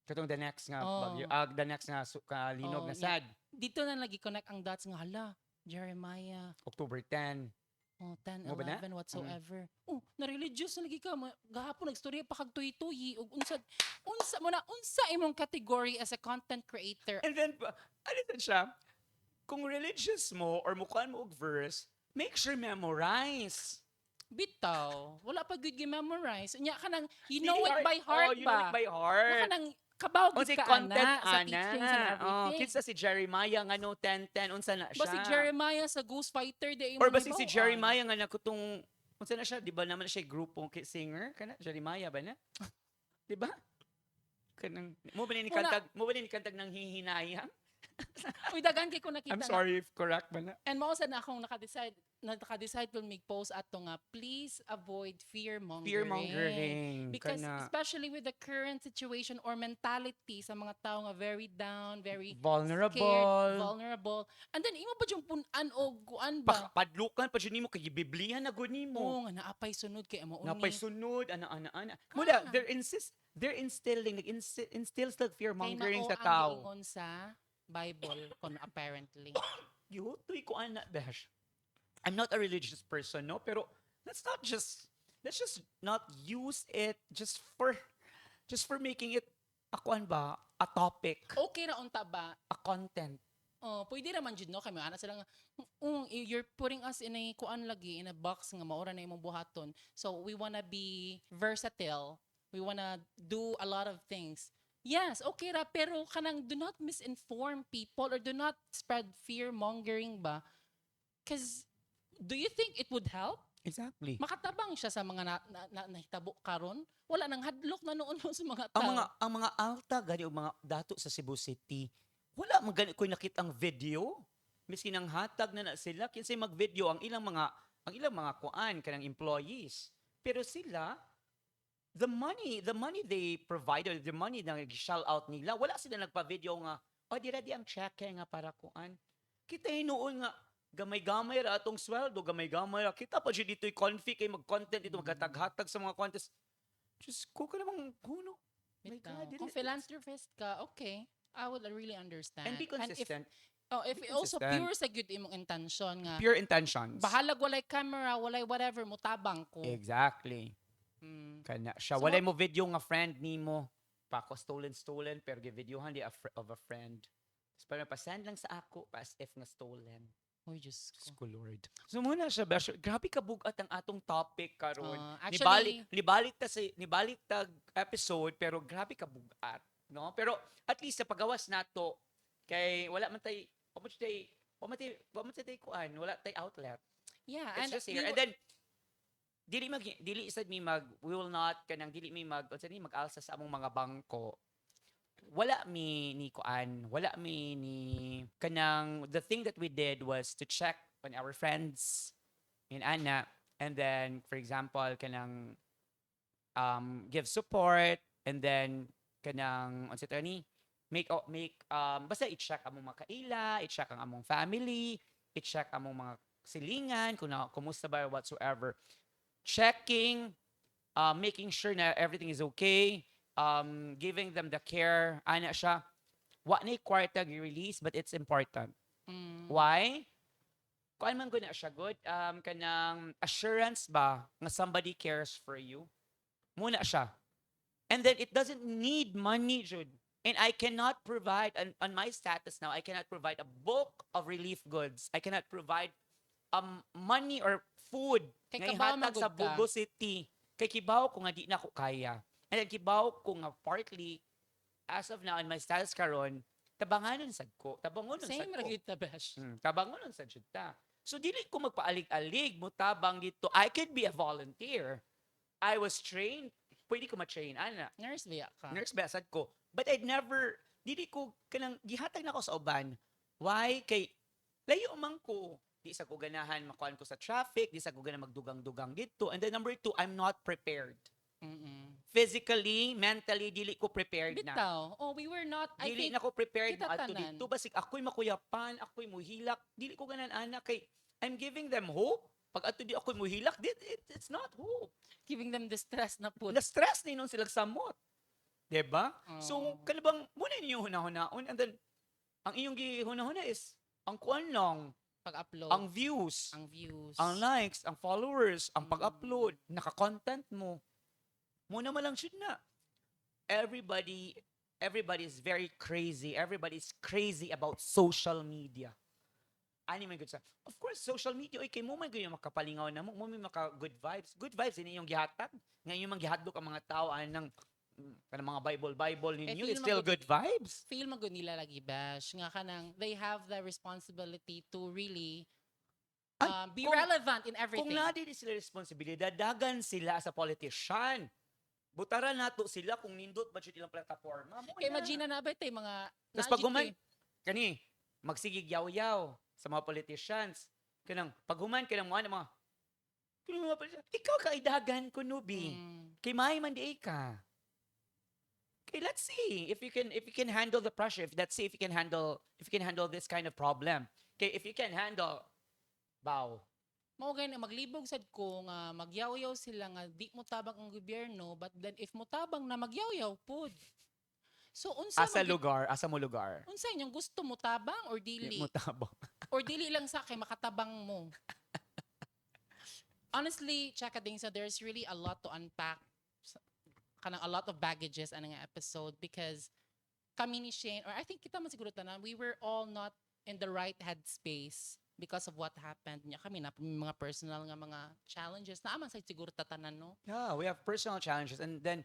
Katong the next nga Oh. bagyo, the next nga kalinog Oh, na yeah. sad, dito na lagi connect ang dots nga hala Jeremiah October 10. 10, Mo ba na? 11 whatsoever. Na religious na lagi ka gahapon nagstorya pa kag tuy-tuy ug unsa imong category as a content creator. And then, ano din siya, kung religious mo or mukhaan mo og verse, make sure memorize. Bitaw, wala pa good gi-memorize. Nya kanang you know it by Oh, heart you know it ba? by Nga heart. kanang Kabaw gid Unsay ka content ana sa ana. teachings and everything. Kinsa si Jeremiah nga no 10-10 unsa na Ba siya? si Jeremiah sa Ghost Fighter di Or imo ba si nibawaan. Jeremiah nga nakutong unsa na siya, di ba naman siya grupo singer kana Jeremiah ba na? Di ba? Kanang mo ba ni kantag ng hihinayang? Uy, dagan kay ko nakita I'm nga. sorry if correct ba na? And mao sad na akong naka-decide to make post ato nga please avoid fear mongering. Fear-mongering. Because Kana especially with the current situation or mentality sa mga tao nga very down, very vulnerable. scared, vulnerable. And then imo pa yung punan o guan ba? Padlukan pa jud nimo kay biblihan na gud nimo. Oo, nga naapay sunod kay amo uni. Napay sunod ana. Mula they're instilling instills like fear Kay mongering nao sa ang tao. giingon sa Bible kon apparently. Yutoy ko ana besh. I'm not a religious person, no, pero let's just not use it just for making it akuan ba a topic, Okay ra unta ba? a content. Oh, pwede raman jud no kay ana sila nga you're putting us in a kuan lagi in a box nga maura na imong buhaton. So we wanna be versatile. We wanna do a lot of things. Yes, okay ra pero kanang do not misinform people or do not spread fear mongering ba? Cause do you think it would help? Exactly. Makatabang siya sa mga nahitabo karon? Wala nang hadlok na noon sa mga tao. Ang mga alta gani o mga dato sa Cebu City, wala man gani ko nakitang video. Miskin ang hatag na sila kinsay mag-video ang ilang mga kuan kanang employees. Pero sila the money they provided, the money na shell out nila, wala sila nagpa-video nga, di ready ang cheque nga para kuan. Kita hinuon nga, gamay-gamay ra atong sweldo, gamay-gamay ra. Kita pa dyan dito'y config kay mag-content dito, magkatag-hatag sa mga contest. Diyos ko ka namang huno. My Bitaw. God, Kung philanthropist ka, okay. I would really understand. And be consistent. If Be also consistent. pure sa good imong intention nga, Pure intentions. bahalag walay camera, walay whatever, mutabang ko. Exactly. Mm. Kana siya. So, Walay mo video nga friend nimo. Pa ako stolen, pero gi-videohan di of a friend. Tapos parang pa-send lang sa ako, as if nga stolen. Uy, Diyos ko. Diyos ko, Lord. So muna siya, Besh. Grabe ka bugat ang atong topic karon. Actually, Nibalik tag episode, pero grabe ka bugat. No? Pero at least sa pagawas nato, kay wala man tay, wala man tay kuan, wala tay outlet. yeah. It's And just here. And then, we will not kanang dili mi mag-alsa sa among mga bangko. Wala mi ni kanang the thing that we did was to check on our friends in Anna, and then for example kanang give support, and then kanang unsa ni make basta i-check among mga kaila, i-check ang among family, i-check among mga silingan kumusta ba whatsoever. Checking, making sure na everything is okay, giving them the care, ana siya. Wa na kwarta gi-release, but it's important. Why? Kuan man gud na siya good, kanang assurance ba nga somebody cares for you. Muna siya. And then it doesn't need money, Jude. And I cannot provide, on my status now, I cannot provide a bulk of relief goods. I cannot provide money or food Kay nga kabaw ihatag magud sa ka. Bugo City. Kay kibaw ko nga di na ko kaya. And then kibaw ko nga partly, as of now, in my status karon, tabanganon sad ko. Tabangonon sad same ko. ra gyud ta besh. Tabangonon sad jud ta. So dili ko magpaalig-alig mo tabang dito. I could be a volunteer. I was trained. Pwede ko ma-train ana. Nurse biya ka. Nurse ba sad ko. But I'd never dili ko kanang gihatag na ko sa uban. Why? Kay layo man ko. Di sa ko ganahan makuan ko sa traffic, di sa ko ganahan magdugang-dugang dito. And then number 2, I'm not prepared. Physically, mentally, dili ko prepared na. Bitaw. Oh, we were not, I Dili think, na ko prepared kita ato tanan. dito. Basig ako'y makuyapan, ako'y muhilak. Dili ko ganan anak kay I'm giving them hope. Pag ato di ako'y muhilak, it's not hope. giving them the stress na put. Na-stress ni nun silang samot. Diba? So, Oh. kanabang muna ninyo hunahunahon, and then ang iyong gihunahuna is ang kuan lang, Pag-upload. ang views, Ang views. ang likes, ang followers, ang pag-upload, naka-content mo. Muna man lang should na. Everybody is very crazy. Everybody is crazy about social media. Ani man gud sa. Of course, social media oy kay mo man gyud makapalingaw na mo may maka good vibes. Good vibes ini yung gihatag. Ngayon man gihadlok ang mga tao anang kanang mga Bible ninyo, feel it's still magud- good vibes. Feel magud nila lagi bash nga kanang they have the responsibility to really Ay, be kung- relevant in Kung everything. nadi sila responsibilidad, dagan sila sa politician. Butaran nato sila kung nindot ba siya ilang plataforma. Mo Kay na. imagine na ba tay mga Tapos pag human, kani, magsigig yaw-yaw sa mga politicians. Kanang, pag human, kanang mga, kanang mga politician, ikaw kaidagan ko, nubi. Kay may man di ka. Okay, let's see if you can handle the pressure. Let's see if you can handle this kind of problem. Okay, if you can handle, bow. mao gani maglibog sad ko nga magyaw-yaw sila nga di mo tabang ang gobyerno but then if mo tabang na magyaw-yaw pud. So unsa Asa lugar, asa mo lugar. unsa inyong gusto mo tabang or Di dili? mo tabang. Or dili lang sa kay makatabang mo? Honestly, Chakading, so there's really a lot to unpack. Kanang a lot of baggages anang episode because kami ni Shane, or I think kita man siguro tanan, we were all not in the right headspace because of what happened. Nya kami na may mga personal nga mga challenges na aman sa siguro tatanan, no? Yeah, we have personal challenges. And then,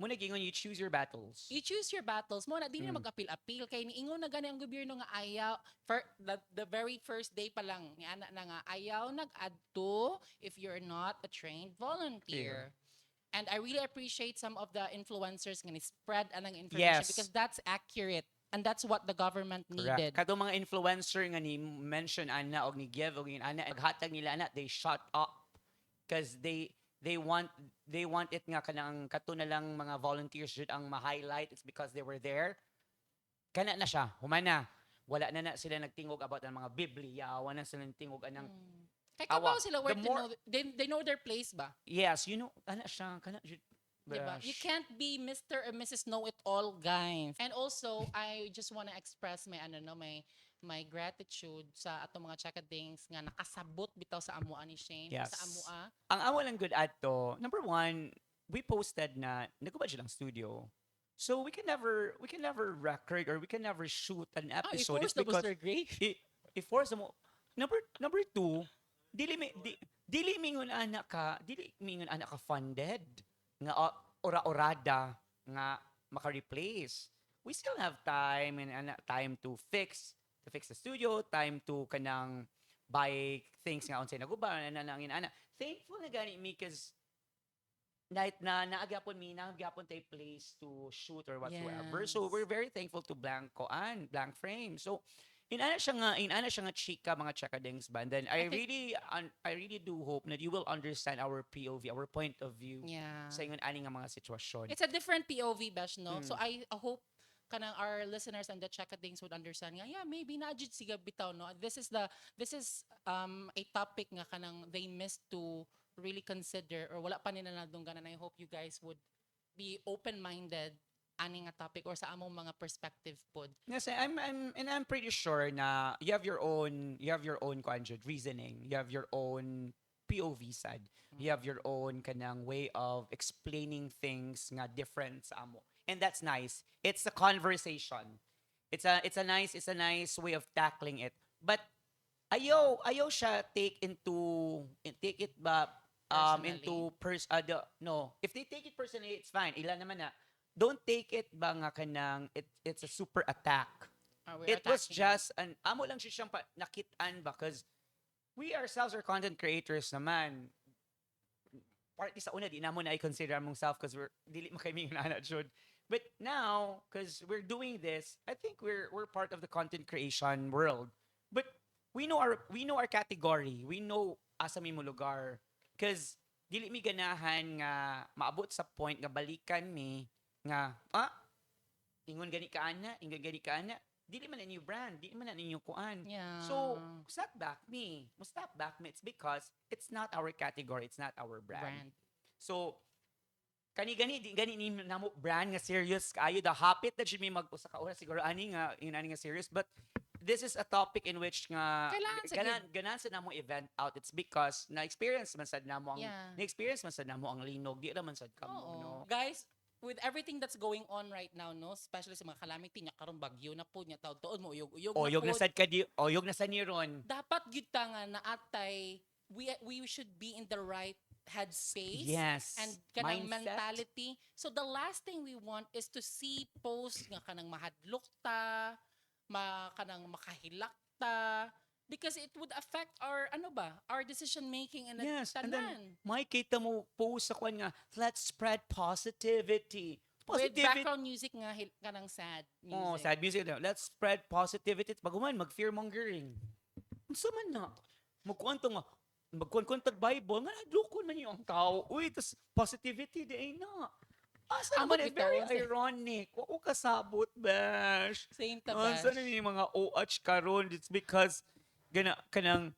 muna gingon, you choose your battles. You choose your battles mo na di na Mm. mag-appeal-appeal kay niingon na gani ang gobyerno nga ayaw for the very first day pa lang ni ana na nga ayaw nag-adto if you're not a trained volunteer. And I really appreciate some of the influencers nga ni-spread anang information Yes. because that's accurate and that's what the government needed. Kato mga influencer nga ni mention ana og ni give og ni ana aghatag nila ana, they shut up because they want it nga kanang kato na lang mga volunteers jud ang ma-highlight. It's because they were there. Kana na siya, humana. Wala na sila nagtingog about ang mga Biblia, wala na sila nagtingog anang Kay Awa, kabaw sila where the to more- know, they know their place ba? yes, you know, ana siya kana jud. Diba? You Bash. can't be Mr. or Mrs. Know-it-all, guys. And also, I just want to express my my gratitude sa atong mga chakadings nga nakasabot bitaw sa amuan ni Shane. Yes. Sa amua. Ang amo lang good adto, number one, we posted na nagubad silang studio. So we can never record or we can never shoot an episode. I-force It's na because Booster Gray. i-force mo. Number two, dili mingon anak ka funded nga ora-orada nga maka-replace. We still have time and time to fix the studio, time to kanang buy things nga unsay naguba na ana. Thankful na gani me cause night na naagapon tay place to shoot or whatsoever. So Yes. we're very thankful to Blank Frame. So inana siya nga chika mga chakadings band. Then I really do hope that you will understand our POV, our point of view Yeah. sa ingon ani nga mga sitwasyon. It's a different POV, Besh, no? So Mm. I hope kanang our listeners and the chakadings would understand nga, yeah, maybe na jud siga bitaw, no? This is a topic nga kanang they missed to really consider or wala pa nila nadunggan, and I hope you guys would be open-minded ani nga topic or sa among mga perspective pod. Yes, I'm pretty sure na you have your own kanjud reasoning. You have your own POV side. You have your own kanang way of explaining things nga different sa amo. And that's nice. It's a conversation. It's a nice way of tackling it. But ayaw siya take it ba no. If they take it personally, it's fine. Ilan naman na. Don't take it ba nga kanang it's a super attack. We're It was attacking. just an amo lang siya siyang nakitaan ba because we ourselves are content creators naman. Partly sa una di namo na i-consider among self because we're dili makaimingon ana jud. But now because we're doing this, I think we're part of the content creation world. But we know our category. We know asa mi mo lugar because dili mi ganahan nga maabot sa point nga balikan mi nga ingon gani ka ana, dili man na inyo brand, dili man na inyo kuan. Yeah. So, stop back me. It's because it's not our category, it's not our brand. brand. So, di gani ni namo brand nga serious kaayo the hapit that should be mag-usa ka oras siguro ani nga serious, but this is a topic in which nga Kailangan sa ganan sa namo event out. It's because na-experience man sad namo ang Yeah. na-experience man sad namo ang linog, di ra man sad kamo, Oo. no. Guys, with everything that's going on right now, no, especially sa mga calamity nya karon bagyo na po nya taon mo uyog Oyog na pod. sad ka di, oyog na sa ni ron. Dapat gyud ta nga naatay we should be in the right headspace Yes. and kanang Mindset. mentality. So the last thing we want is to see posts nga kanang mahadlok ta, kanang makahilak ta, because it would affect our our decision making and Yes, and then tanan. makikita mo post sa kwan nga, let's spread positivity. With Positivity. background music nga kanang sad music. Oh, sad music daw. Let's spread positivity. Pag mag-fear mongering. Unsa man na? Magkuan to nga, magkuan tag Bible, nga nadlukon man yung tao. Uy, tas positivity di ay na. Asa Ambot naman, bitaw, very unsa- ironic. Wa ko kasabot, bash. Same tabash. Asa na yung mga OH karon? It's because, kanang,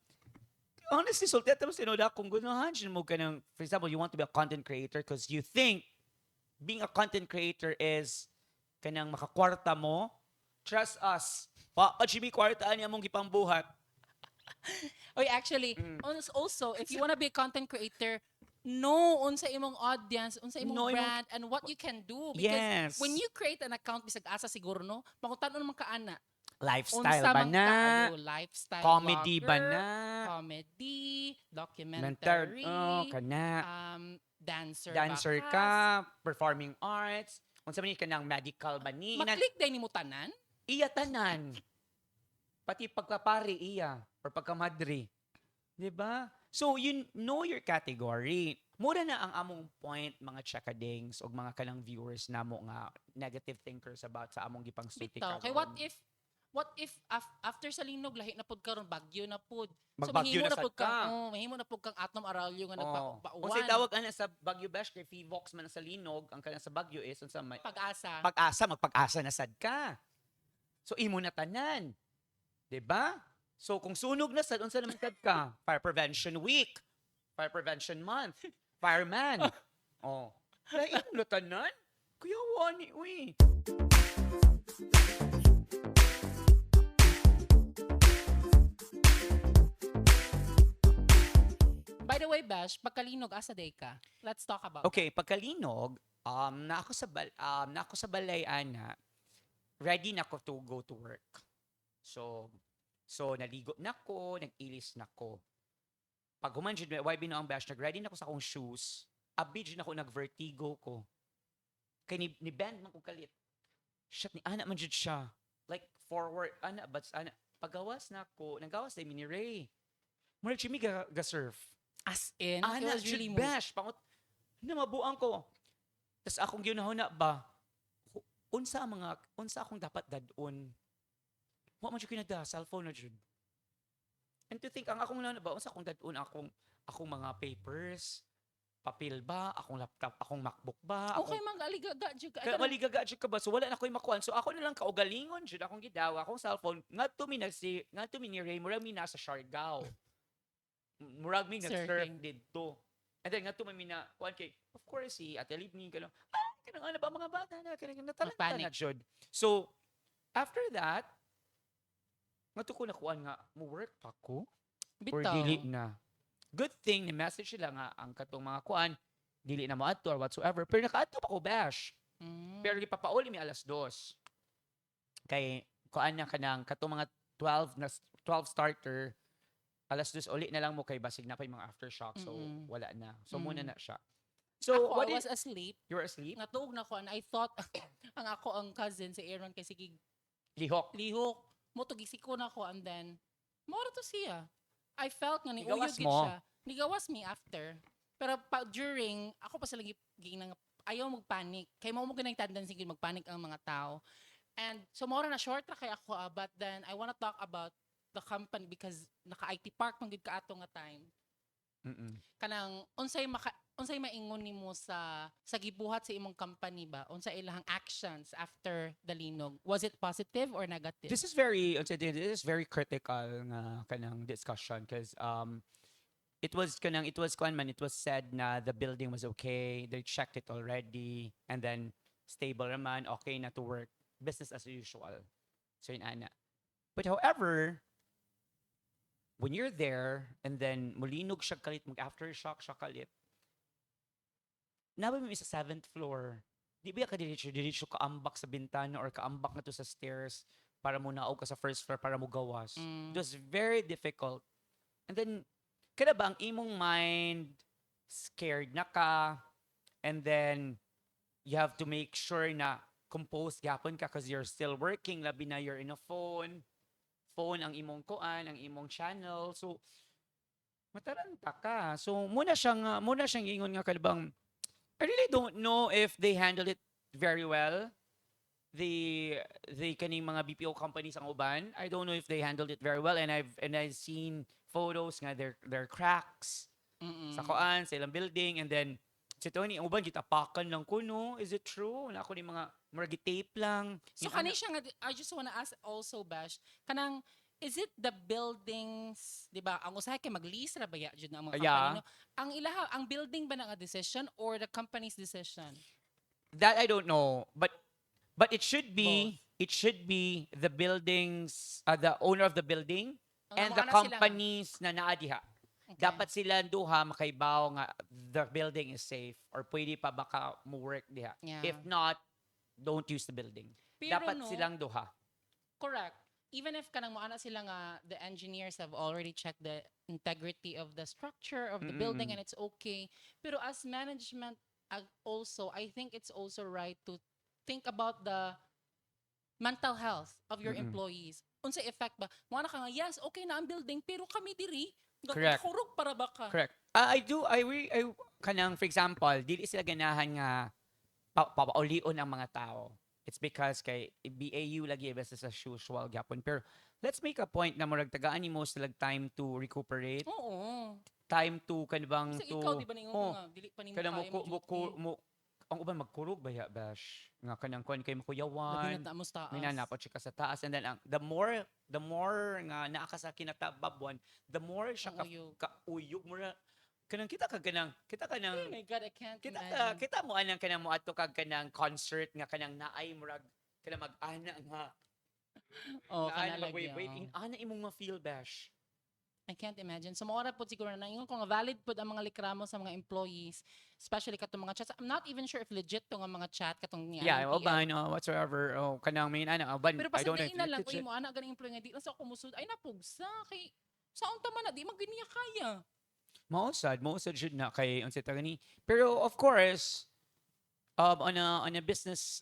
honestly, sulti mo sinoda kung gunahan mo kanang, for example, you want to be a content creator because you think being a content creator is kanang makakwarta mo. Trust us. Jimmy, kwartaan niya mong gipambuhat. Oy, actually, also, if you wanna be a content creator, know unsa imong audience, unsa imong Know imong- brand, and what you can do. Because Yes. when you create an account, bisag asa siguro, no? Pangutan naman ka ana. Lifestyle ba man na? kaayo, lifestyle Comedy ba vlogger, na? comedy, Mental, documentary, kana. dancer Dancer ka, performing arts, unsa man ni kanang medical ba ni? Maklik day nimo tanan. Iya tanan. Pati pagkapari iya or pagkamadri. 'Di ba? So you know your category. Mura na ang among point mga chakadings o mga kanang viewers namo nga negative thinkers about sa among gipang sulti Bitaw. Kay what if after sa linog lahi na pud karon bagyo na pud. Magbagyo mahimo na sad pud kang ka. mahimo na pud kang Atom Aralyo nga nagpauwan. Unsay tawag ana sa Bagyo Bash kay Fivox man sa linog, ang kanang sa Bagyo is unsa may Pag-asa. pag-asa, magpag-asa na sad ka. So imo na tanan. 'Di ba? So kung sunog na sad unsa naman sad ka? Fire Prevention Week, Fire Prevention Month, Fireman. Oh. Kaya imo na tanan. Kuya wani uy. By the way, Bash, pagkalinog asa day ka. Let's talk about Okay, pagkalinog, na ako sa balay ana, ready na ko to go to work. So naligo na ko, nag-ilis na ko. Pag human jud why bino ang bash, nag-ready na ko sa akong shoes. Abid jud na ko nag-vertigo ko. Kay ni bend man ko kalit. Shit ni ana man jud siya. Like forward ana but ana pagawas na ko, nagawas day ni Ray. Murag Jimmy ga-surf. As in, it Ana, was jud really bash. Pangot, mabuang ko. Tapos akong ginahuna ba, unsa akong dapat dadon. Wa man jud kinada, cellphone na jud. And to think, ang akong na ba, unsa akong dadon, akong mga papers, papel ba, akong laptop, akong MacBook ba, Okay, mag-aligaga jud ka. kaya maligaga jud ka ba? So wala na ko'y makuan. So ako na lang kaugalingon jud akong gidawa, akong cellphone. Ngadto mi ni Ray, murag mi nasa Siargao. Murag mi nag-surf Surfing. didto. And then ngadto mi na kuan kay of course si Ate Libni kalo. Kanang ano ba mga bata na kanang natalanta Magpanic. na jud. So after that, ngadto ko nakuan nga mo work pa ko or Bitaw. dili na. Good thing ni message sila nga ang katong mga kuan dili na mo adto or whatsoever. Pero nakaadto pa ko bash. Mm. Pero gipapauli mi alas 2. Kay kuan na kanang katong mga 12 starter alas 2 uli na lang mo kay basig na pa yung mga aftershock so Mm-mm. wala na. So muna Mm. na siya. So Ako, what I is was asleep. you're asleep? Natuog na ko and I thought ang cousin si Aaron kay sige Lihok. lihok mo to gisiko na ko and then mora to siya. I felt nga ni Nigawas uyog gid mo? siya. Nigawas me after. Pero during ako pa sila ginang ayaw magpanic. Kay mao mo ganang tendency gid magpanic ang mga tao. And so mora na short ra kay ako but then I wanna talk about the company because naka-IT park man gid ka ato nga time. Mm-mm. Kanang unsay maingon nimo sa gibuhat sa imong company ba? Unsay ilahang actions after the linog? Was it positive or negative? This is very critical nga kanang discussion because it was said na the building was okay, they checked it already and then stable naman, okay na to work, business as usual. So yun ana. But however, when you're there and then mulinog siya kalit, mag-aftershock siya kalit, nabi mo sa 7th floor, di ba ka diretso kaambak sa bintana or kaambak na to sa stairs para mo naog ka sa first floor para mo gawas. Mm. It was very difficult. And then, kada ba ang imong mind scared na ka, and then you have to make sure na composed gapon ka because you're still working, labi na you're in a phone ang imong kuan, ang imong channel. So mataranta ka. So muna siyang ingon nga kalibang I really don't know if they handle it very well. The kaning mga BPO companies ang uban. I don't know if they handled it very well, and I've seen photos nga their cracks Mm-mm. sa kuan, sa ilang building, and then si Tony ang uban gitapakan lang kuno. Is it true? Wala ko ni mga murag tape lang. So Yung kani ano- siya nga, I just wanna ask also, Bash, kanang, is it the buildings, di ba, ang usahay kay mag-lease ra ba ya jud na ang mga Yeah. company, no? Ang ilaha, ang building ba na nga decision or the company's decision? That I don't know, but it should be the buildings, the owner of the building Ang and amo the ana sila nga. companies na naa diha. Okay. Dapat sila duha makaibaw nga the building is safe or pwede pa baka mo work diha. Yeah. If not, don't use the building. Pero Dapat no, silang duha. correct. Even if kanang moana sila nga, the engineers have already checked the integrity of the structure of the building Mm-mm. and it's okay. Pero as management, also, I think it's also right to think about the mental health of your Mm-mm. employees. Unsa effect ba? Moana ka nga, yes, okay na ang building, pero kami diri, Correct. kurog para ba ka? Correct. I kanang for example, dili sila ganahan nga papaulion ang mga tao. It's because kay BAU lagi business as usual gyapon. Pero let's make a point na murag tagaan nimo sila time to recuperate, Oo. time to kanibang Kasi to ikaw, di ba na yung oh, mga, dili pa ni mo kanang kaya mo duty. ang uban magkurog ba ya bash nga kanang kuan kay Labi makuyawan. na taamos taas. May nanapot siya ka sa taas, and then the more nga naa ka sa kinatababuan, the more siya Ang uyog. kauyog mo na kanang kita Oh my God, I can't kita imagine. kita mo anang kanang mo adto kag kanang concert nga kanang naay murag kanang mag-ana nga Oh, naay kana wait lagi. ana imong ma-feel bash. I can't imagine. So, maura po siguro na ingon ko nga valid po ang mga likramo sa mga employees, especially katong mga chats. I'm not even sure if legit to nga mga chat katong niya. Yeah, uban whatsoever. Oh, kanang may ana uban Pero I don't know if pasagiin na lang, legit. uy mo, anak, ganing employee nga, di lang sa ako musud. Ay, napugsa. Kay, saan tama na, di magganiya kaya. Mausad jud na kay unsa ta gani. Pero of course, on a business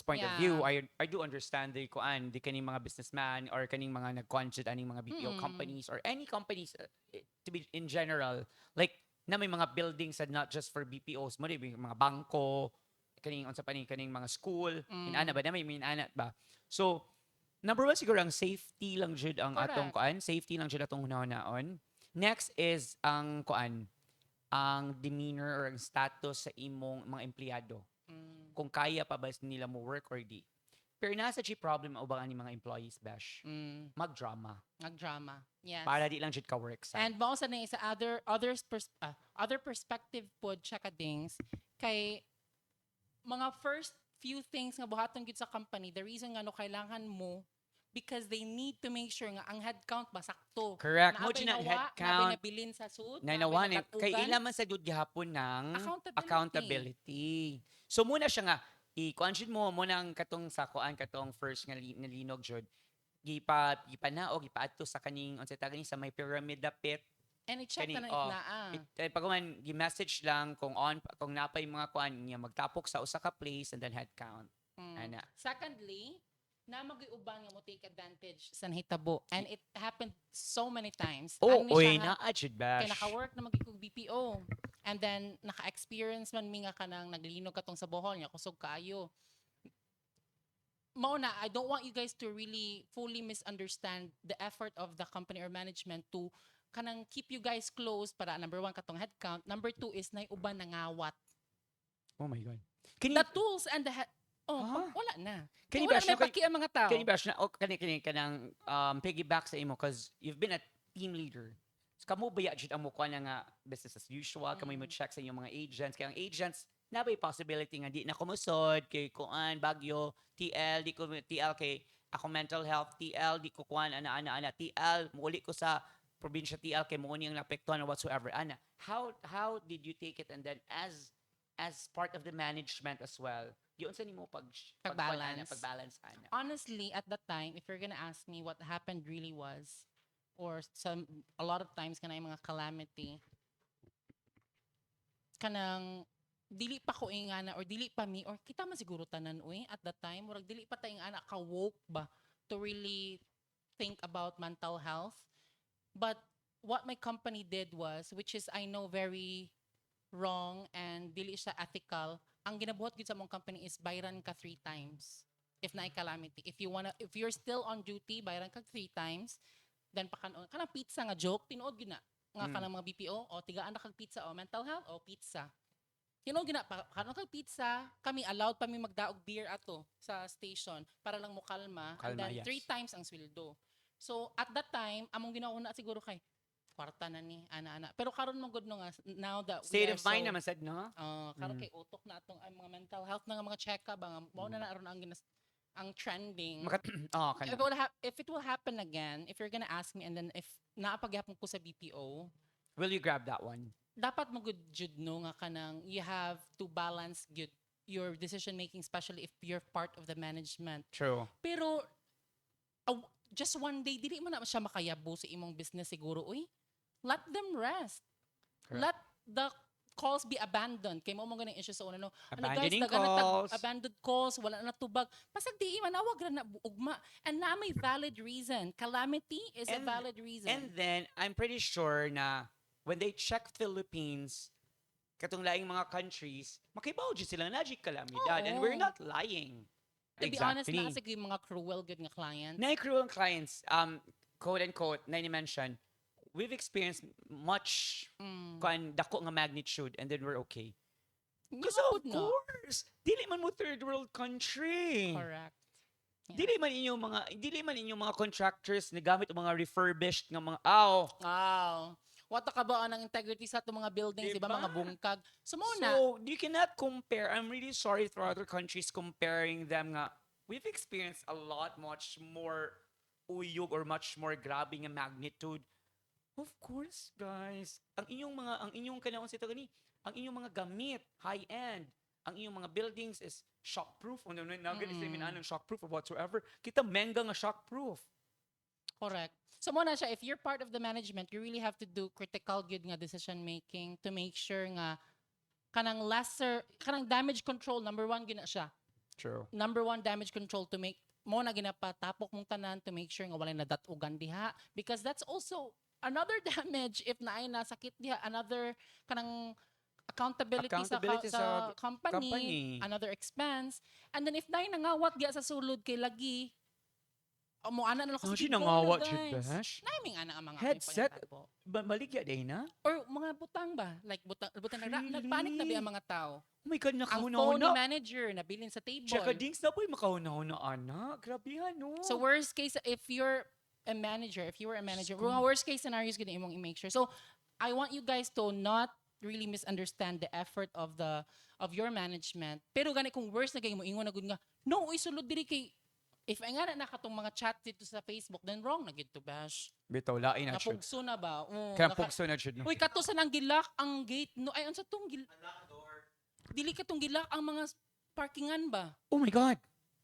point of view, Yeah. I do understand the kuan di kaning mga businessman or kaning mga nagkuan jud aning mga BPO companies or any companies to be in general, like na may mga buildings and not just for BPOs mo di mga bangko kaning unsa pa ni kaning mga school inana ba na may minana ba. So number one siguro ang safety lang jud ang atong Correct. kuan, safety lang jud atong hunahon. Next is ang kuan, ang demeanor or ang status sa imong mga empleyado. Mm, Kung kaya pa ba nila mo work or di. Pero nasa G problem o ba ang mga employees bash? mm, Mag-drama. nag-drama. Yes. Para di lang jud ka work sa. And mao sa na sa other perspective pod chakadings kay mga first few things nga buhaton gid sa company, the reason nga no kailangan mo because they need to make sure nga ang headcount ba sakto. Correct. Mo Naabay na nawa, headcount. naabay nabilin sa suit, Nainawan naabay kay nagatugan. ila man sa gud gihapon ng Accountability. accountability. So muna siya nga i-kuan jud mo nang katong sa kuan katong first nga nalinog jud. Gipanaog gipaadto sa kaning unsa ta gani sa may pyramid dapit. And i-check Kani, na oh, naa. Pagkuman gi-message lang kung napay mga kuan niya magtapok sa usa ka place and then head count. Mm. Ana. Secondly, na mag-iuban nga mo take advantage sa nahitabo. And it happened so many times. Oh, Ani oy siya nga, na jud bash. kay naka-work na magiging BPO. And then, naka-experience man mi nga kanang naglinog katong sa Bohol niya, kusog kaayo. Mao na, I don't want you guys to really fully misunderstand the effort of the company or management to kanang keep you guys close para number one katong headcount. Number two is na uban nangawat. Oh my god. Kini The tools and the Huh? wala na. Kani Wala bash na may paki ang mga tao. Kani bash na kani kanang piggyback sa imo cause you've been a team leader. So, kamo ba jud ang mukha na nga business as usual, kamo mo check sa inyong mga agents, kaya ang agents na ba possibility nga di na kumusod kay kuan bagyo TL di ko TL kay ako mental health TL di ko kuan ana TL muli ko sa probinsya TL kay mo ni ang naapektuhan or whatsoever ana. How did you take it, and then as part of the management as well, yun sa nimo pagbalance ana. Honestly, at that time, if you're gonna ask me what happened really was, or a lot of times kana yung mga calamity, kanang dili pa ko ingana or dili pa mi or kita man siguro tanan uy at that time murag dili pa ta ingana ka woke ba to really think about mental health. But what my company did was, which is I know very wrong and dili siya ethical, ang ginabuhat gid sa mong company is bayran ka 3 times if na calamity. If you're still on duty, bayran ka 3 times. Then pakanon kanang pizza nga joke tinuod gid na nga kanang mga BPO o tigaan na kag pizza o mental health o pizza. Tinuod gid na pakanon kag pizza, kami allowed pa mi magdaog beer ato sa station para lang mo kalma, and Kalma, then yes. 3 times ang sweldo. So at that time among ginauna siguro kay kwarta na ni ana-ana. Pero karon mo good no nga now that we State are of mind so naman sad, no? karon kay utok na atong ang mga mental health na nga mga check-up ba nga mao na aron ang trending. Oh, kana. If it will happen again, if you're gonna ask me and then if naapagyapon ko sa BPO, Will you grab that one? dapat mo good jud no nga kanang you have to balance good your decision making, especially if you're part of the management. True. Pero just one day dili man na siya makayabo sa imong business siguro uy. Let them rest. Correct. Let the calls be abandoned. Kay mo ganang issue sa una no. Abandoning dagan na calls. abandoned calls, wala na tubag. Pasag di man awag ra na ugma. And na may valid reason. Calamity is a And- valid reason. And then, I'm pretty sure na when they check Philippines, katong laing mga countries, makibaw dyan sila na kalamidad. And we're Oo. not lying. to be honest, na sa mga cruel good nga clients. Na cruel clients, quote unquote, na ni-mention, we've experienced much kan dako nga magnitude and then we're okay. Because of no. course, dili man mo third world country. Correct. Yeah. Dili man inyong mga contractors na gamit ang mga refurbished nga mga Wow. What ka ba ang integrity sa itong mga buildings, diba? Diba? Mga bungkag. So, muna, So, you cannot compare. I'm really sorry for other countries comparing them nga. We've experienced a lot much more uyog or much more grabe nga magnitude. Of course, guys. Ang inyong kanaon sa ito gani, ang inyong mga gamit, high-end, ang inyong mga buildings is shockproof. Ano na gani sa minanong shockproof or whatsoever. Kita menga nga shockproof. correct. So, muna siya, if you're part of the management, you really have to do critical good nga decision making to make sure nga kanang damage control, number 1 gina siya. True. Number 1 damage control to make mo na ginapatapok mong tanan to make sure nga walay nadatugan diha, because that's also another damage if naay nasakit diha, another kanang accountability sa company, another expense, and then if naay nangawat diha sa sulod kay lagi mo ana na lang Ano kasi siya nangawat siya, Bash? naiming ana ang mga Headset? pagpangatapo. Baligya day na? Or mga butang ba? Like butang Really? nagpanik na ba ang mga tao? Oh my God, Ang phone ni nakahuna-huna. manager nabilin sa table. Tsaka dings na po'y makahuna-huna, anak. Grabe no. So worst case, if you were a manager, worst case scenario is gonna imong i-make sure. So I want you guys to not really misunderstand the effort of your management. Pero gani kung worst na kayo mo ingon na gud nga, no, isulod diri kay if ay nga na katong mga chat dito sa Facebook, then wrong na gid to Bash. Bitaw, lain na siya. Napugso na ba? Oo, Kaya pugso na siya. Uy, kato sa nang gilak ang gate. No, ay unsa tong dili katong gilak ang mga parkingan ba? Oh my God.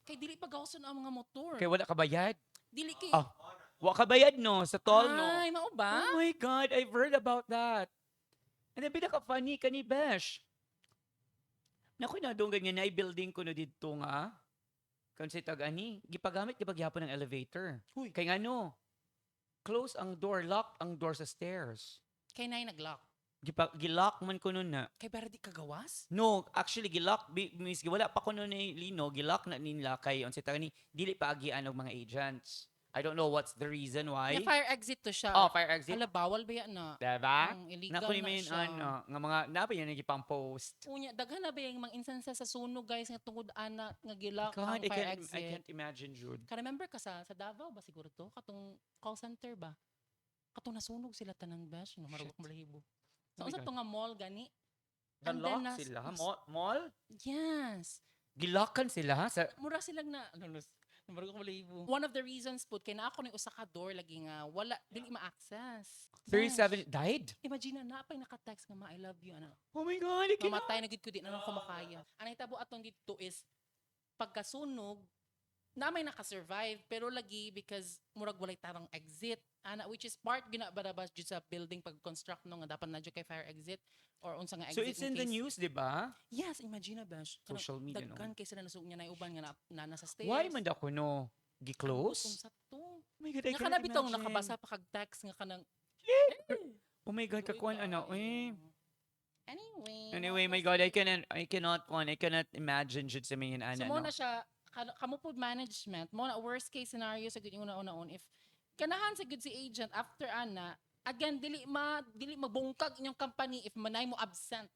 Kay dili pa gawson ang mga motor. Kaya wala ka bayad? Dili kay Ah, wala ka bayad no, sa toll no. Ay, mao ba? Oh my God, I've heard about that. And then pinaka-funny ka ni Besh. Naku, nadunggan nga na building ko no dito nga. Kung si Tag-ani, gipagamit gipagyapon ng elevator. Huy. Kaya nga no, close ang door, lock ang door sa stairs. Kay nay naglock. Gilock man ko nun na. Kay para di kagawas? No, actually gilock miss wala pa ko nun ni Lino, gilock na nila kay on si Tag-ani, dili pa agian og mga agents. I don't know what's the reason why. Na fire exit to siya. Oh, fire exit. Ala, bawal ba yan na? Diba? Ang illegal Naku ni na main siya. nga mga napa yan nagipang post. Unya, daghan na ba yung mga instances sa sunog guys nga tungod ana nga gilak God, ang fire I exit? can't imagine, Jude. Ka-remember ka sa Davao ba siguro to? Katong call center ba? Katong nasunog sila tanan Bash, no marugok malahibo. So Oh my unsa God. to nga mall gani? And then Nalock nas- sila? nas- Mall? Yes. Gilockan sila sa Mura silang na marugok malahibo. One of the reasons pud kay na ako ni usa ka door lagi nga wala dili ma-access. 37 died? Imagine na pay naka-text nga ma I love you ana. Oh my God, I cannot. Mamatay na gid ko di na ako makaya. Ang hitabo aton dito is pagkasunog na may naka-survive pero lagi because murag walay tarang exit ana which is part gina barabas jud sa building pag construct no nga dapat na jud kay fire exit or unsa nga So exit it's in the case. news, di ba? Yes, imagine na bash. Social media, no? Daghan kay sila nasug niya na uban nga na nasa stairs. Why man ako no? Ang Gi-close? sa to. Oh my God, I Nga cannot kana bitong imagine. nakabasa pa kag text nga kanang Oh my God, kakuan ano eh. Anyway, Anyway, my God, I cannot imagine jud sa mga So ana mo no. na siya kamo pod management mo na worst case scenario sa gud una-una if ganahan sa gud si agent after ana again dili mabungkag inyong company if manay mo absent.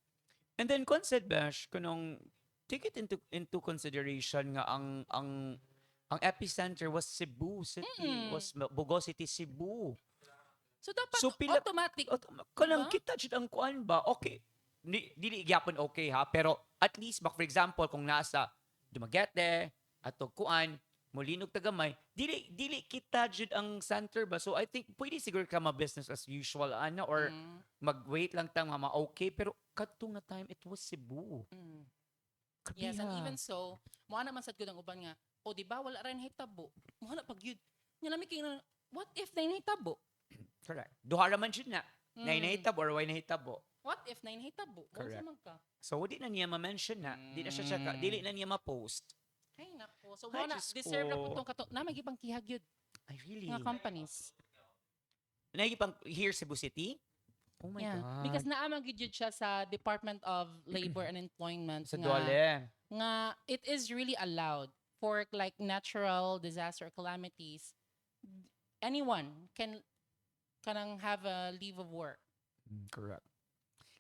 And then concept bash kunong take it into consideration nga ang epicenter was Cebu City, was Bogo City, Cebu. So dapat So, pila- automatic. Kanang Diba? kita jud ang kuan ba? Okay. Dili gyapon okay ha, pero at least for example kung nasa Dumaguete ato kuan Molinog tagamay, dili kita jud ang center ba? So I think pwede siguro ka ma-business as usual ana or mag-wait lang tang ma-okay pero kadtong na time it was Cebu. Yes, and Grabe, even ha. so, mo na man sad gud ang uban nga, o di ba wala ra hitabo. Mo na pag yun. Nya lami kay na, what if na hitabo? Correct. Duha ra man jud na. Nay nahitabo or way nahitabo. What if na hitabo? Mo Correct. sa man ka. So di na niya ma-mention na. Di na siya checka, dili na niya ma-post. Ay nako. So Ay, mo na Diyos deserve ra ko. pud tong kato. Na may gibang kihag yun Ay really. nga companies. Naigipang here Cebu City? Oh my Yeah. God. Because naamang gid jud siya sa Department of Labor and Employment sa nga, Duale. nga it is really allowed for like natural disaster calamities. Anyone can kanang have a leave of work. Correct.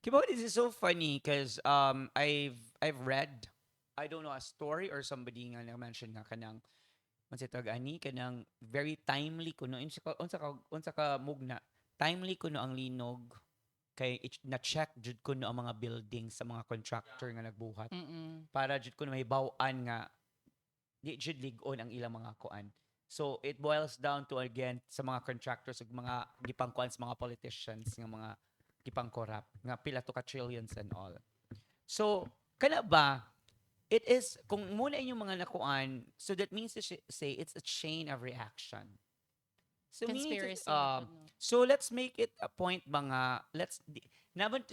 Kibaw, this is so funny because I've read, I don't know, a story or somebody nga na-mention nga kanang unsa tawag ani kanang very timely kuno unsa ka mugna timely kuno ang linog kay na-check jud kuno ang mga building sa mga contractor nga nagbuhat para jud kuno mahibaw-an nga di jud lig-on ang ilang mga kuan. So it boils down to again sa mga contractors ug mga gipangkuan sa mga politicians nga mga gipang corrupt nga pila to ka trillions and all. So kana ba it is kung muna inyong mga nakuan, so that means to say it's a chain of reaction. So we need to- Conspiracy. na pud, no? so let's make it a point ba nga naman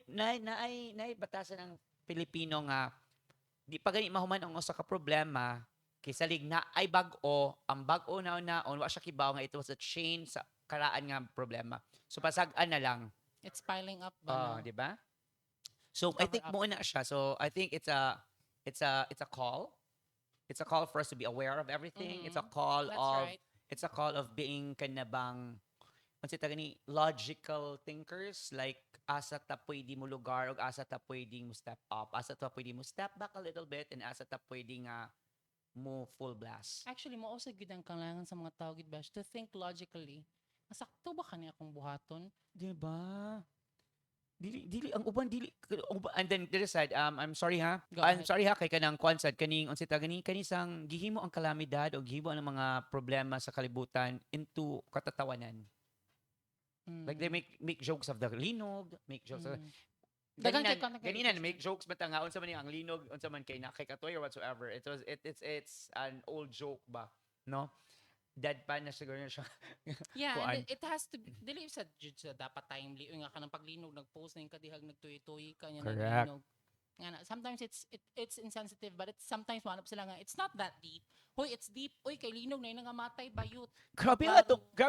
na batasan ng Pilipino nga di pa gani mahuman ang usa ka problema kaysa lig na ay bag-o ang bag-o naon wa siya kibaw nga it was a chain sa karaan nga problema. So pasag-an na lang. It's piling up ba? no? Di ba? So I Cover think up. mo na siya. So I think it's a call. It's a call for us to be aware of everything. It's a call That's of right. it's a call of being kanabang unsa ta gani logical thinkers like asa ta pwede mo lugar o asa ta pwede mo step up, asa ta pwede mo step back a little bit and asa ta pwede nga mo full blast. Actually, mo sa gid ang kailangan sa mga tao gid bash to think logically. Masakto ba kani akong buhaton? Di ba? Dili ang uban and then there side I'm sorry ha. Go I'm ahead. sorry ha kay kanang konsad kaning unsa ta gani kanisang gihimo ang kalamidad o gihimo ang mga problema sa kalibutan into katatawanan. Like they make jokes of the linog, make jokes of Daghang kay Ganina, content ganina creators make jokes ba nga unsa man yung ang linog, unsa man kay nakay katoy or whatsoever. It's an old joke ba, no? Deadpan na siguro na siya. Yeah, kuan. and it has to be, dili sa jud sa dapat timely uy nga kanang paglinog nag-post na yung kadihag nagtuyi-tuyi kanya Correct. naglinog. Nga na, sometimes it's insensitive but it's sometimes manap sila nga it's not that deep. Hoy, it's deep. Uy, kay linog na yun nga matay bayot. Grabe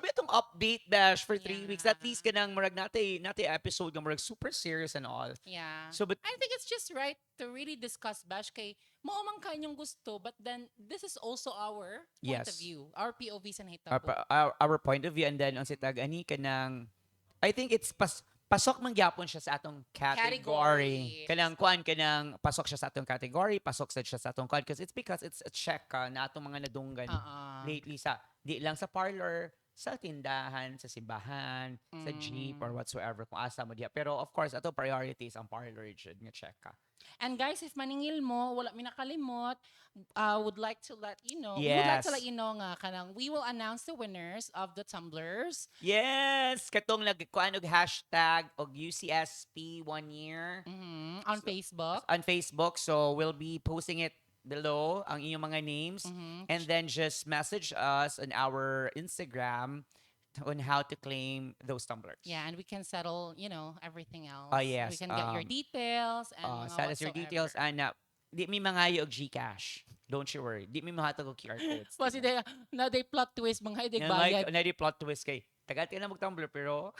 atong update bash for 3 weeks. At least Yeah. kanang murag nate episode nga murag super serious and all. Yeah. So but I think it's just right to really discuss bash kay mao man kanyang gusto but then this is also our point of Yes. view, our POV sa our, nahitabo. our point of view and then unsa tag ani kanang I think it's pasok man gyapon siya sa atong category. Category. Kanang kuan kanang pasok siya sa atong category, pasok sad siya sa atong kuan because it's a check na atong mga nadunggan lately sa di lang sa parlor, sa tindahan, sa simbahan, sa jeep or whatsoever kung asa mo diha. Pero of course ato priorities ang parlor jud nga check ka. And guys, if maningil mo, wala mi nakalimot, would like to let you know, we would like to Yes. let you know nga kanang we will announce the winners of the tumblers. Yes, katong nagkuan og hashtag og UCSP 1 year On Facebook. on Facebook. So we'll be posting it below ang inyong mga names and then just message us on our Instagram on how to claim those tumblers. Yeah, and we can settle, everything else. Oh, We yes. can get your details and mga Send us your details whatsoever. and di mi mangayo og GCash. Don't you worry. Di mi mahatag og QR codes. Kasi na they plot twist mga hidig Nga bayad. na di plot twist kay. Tagat ka na mag-Tumblr pero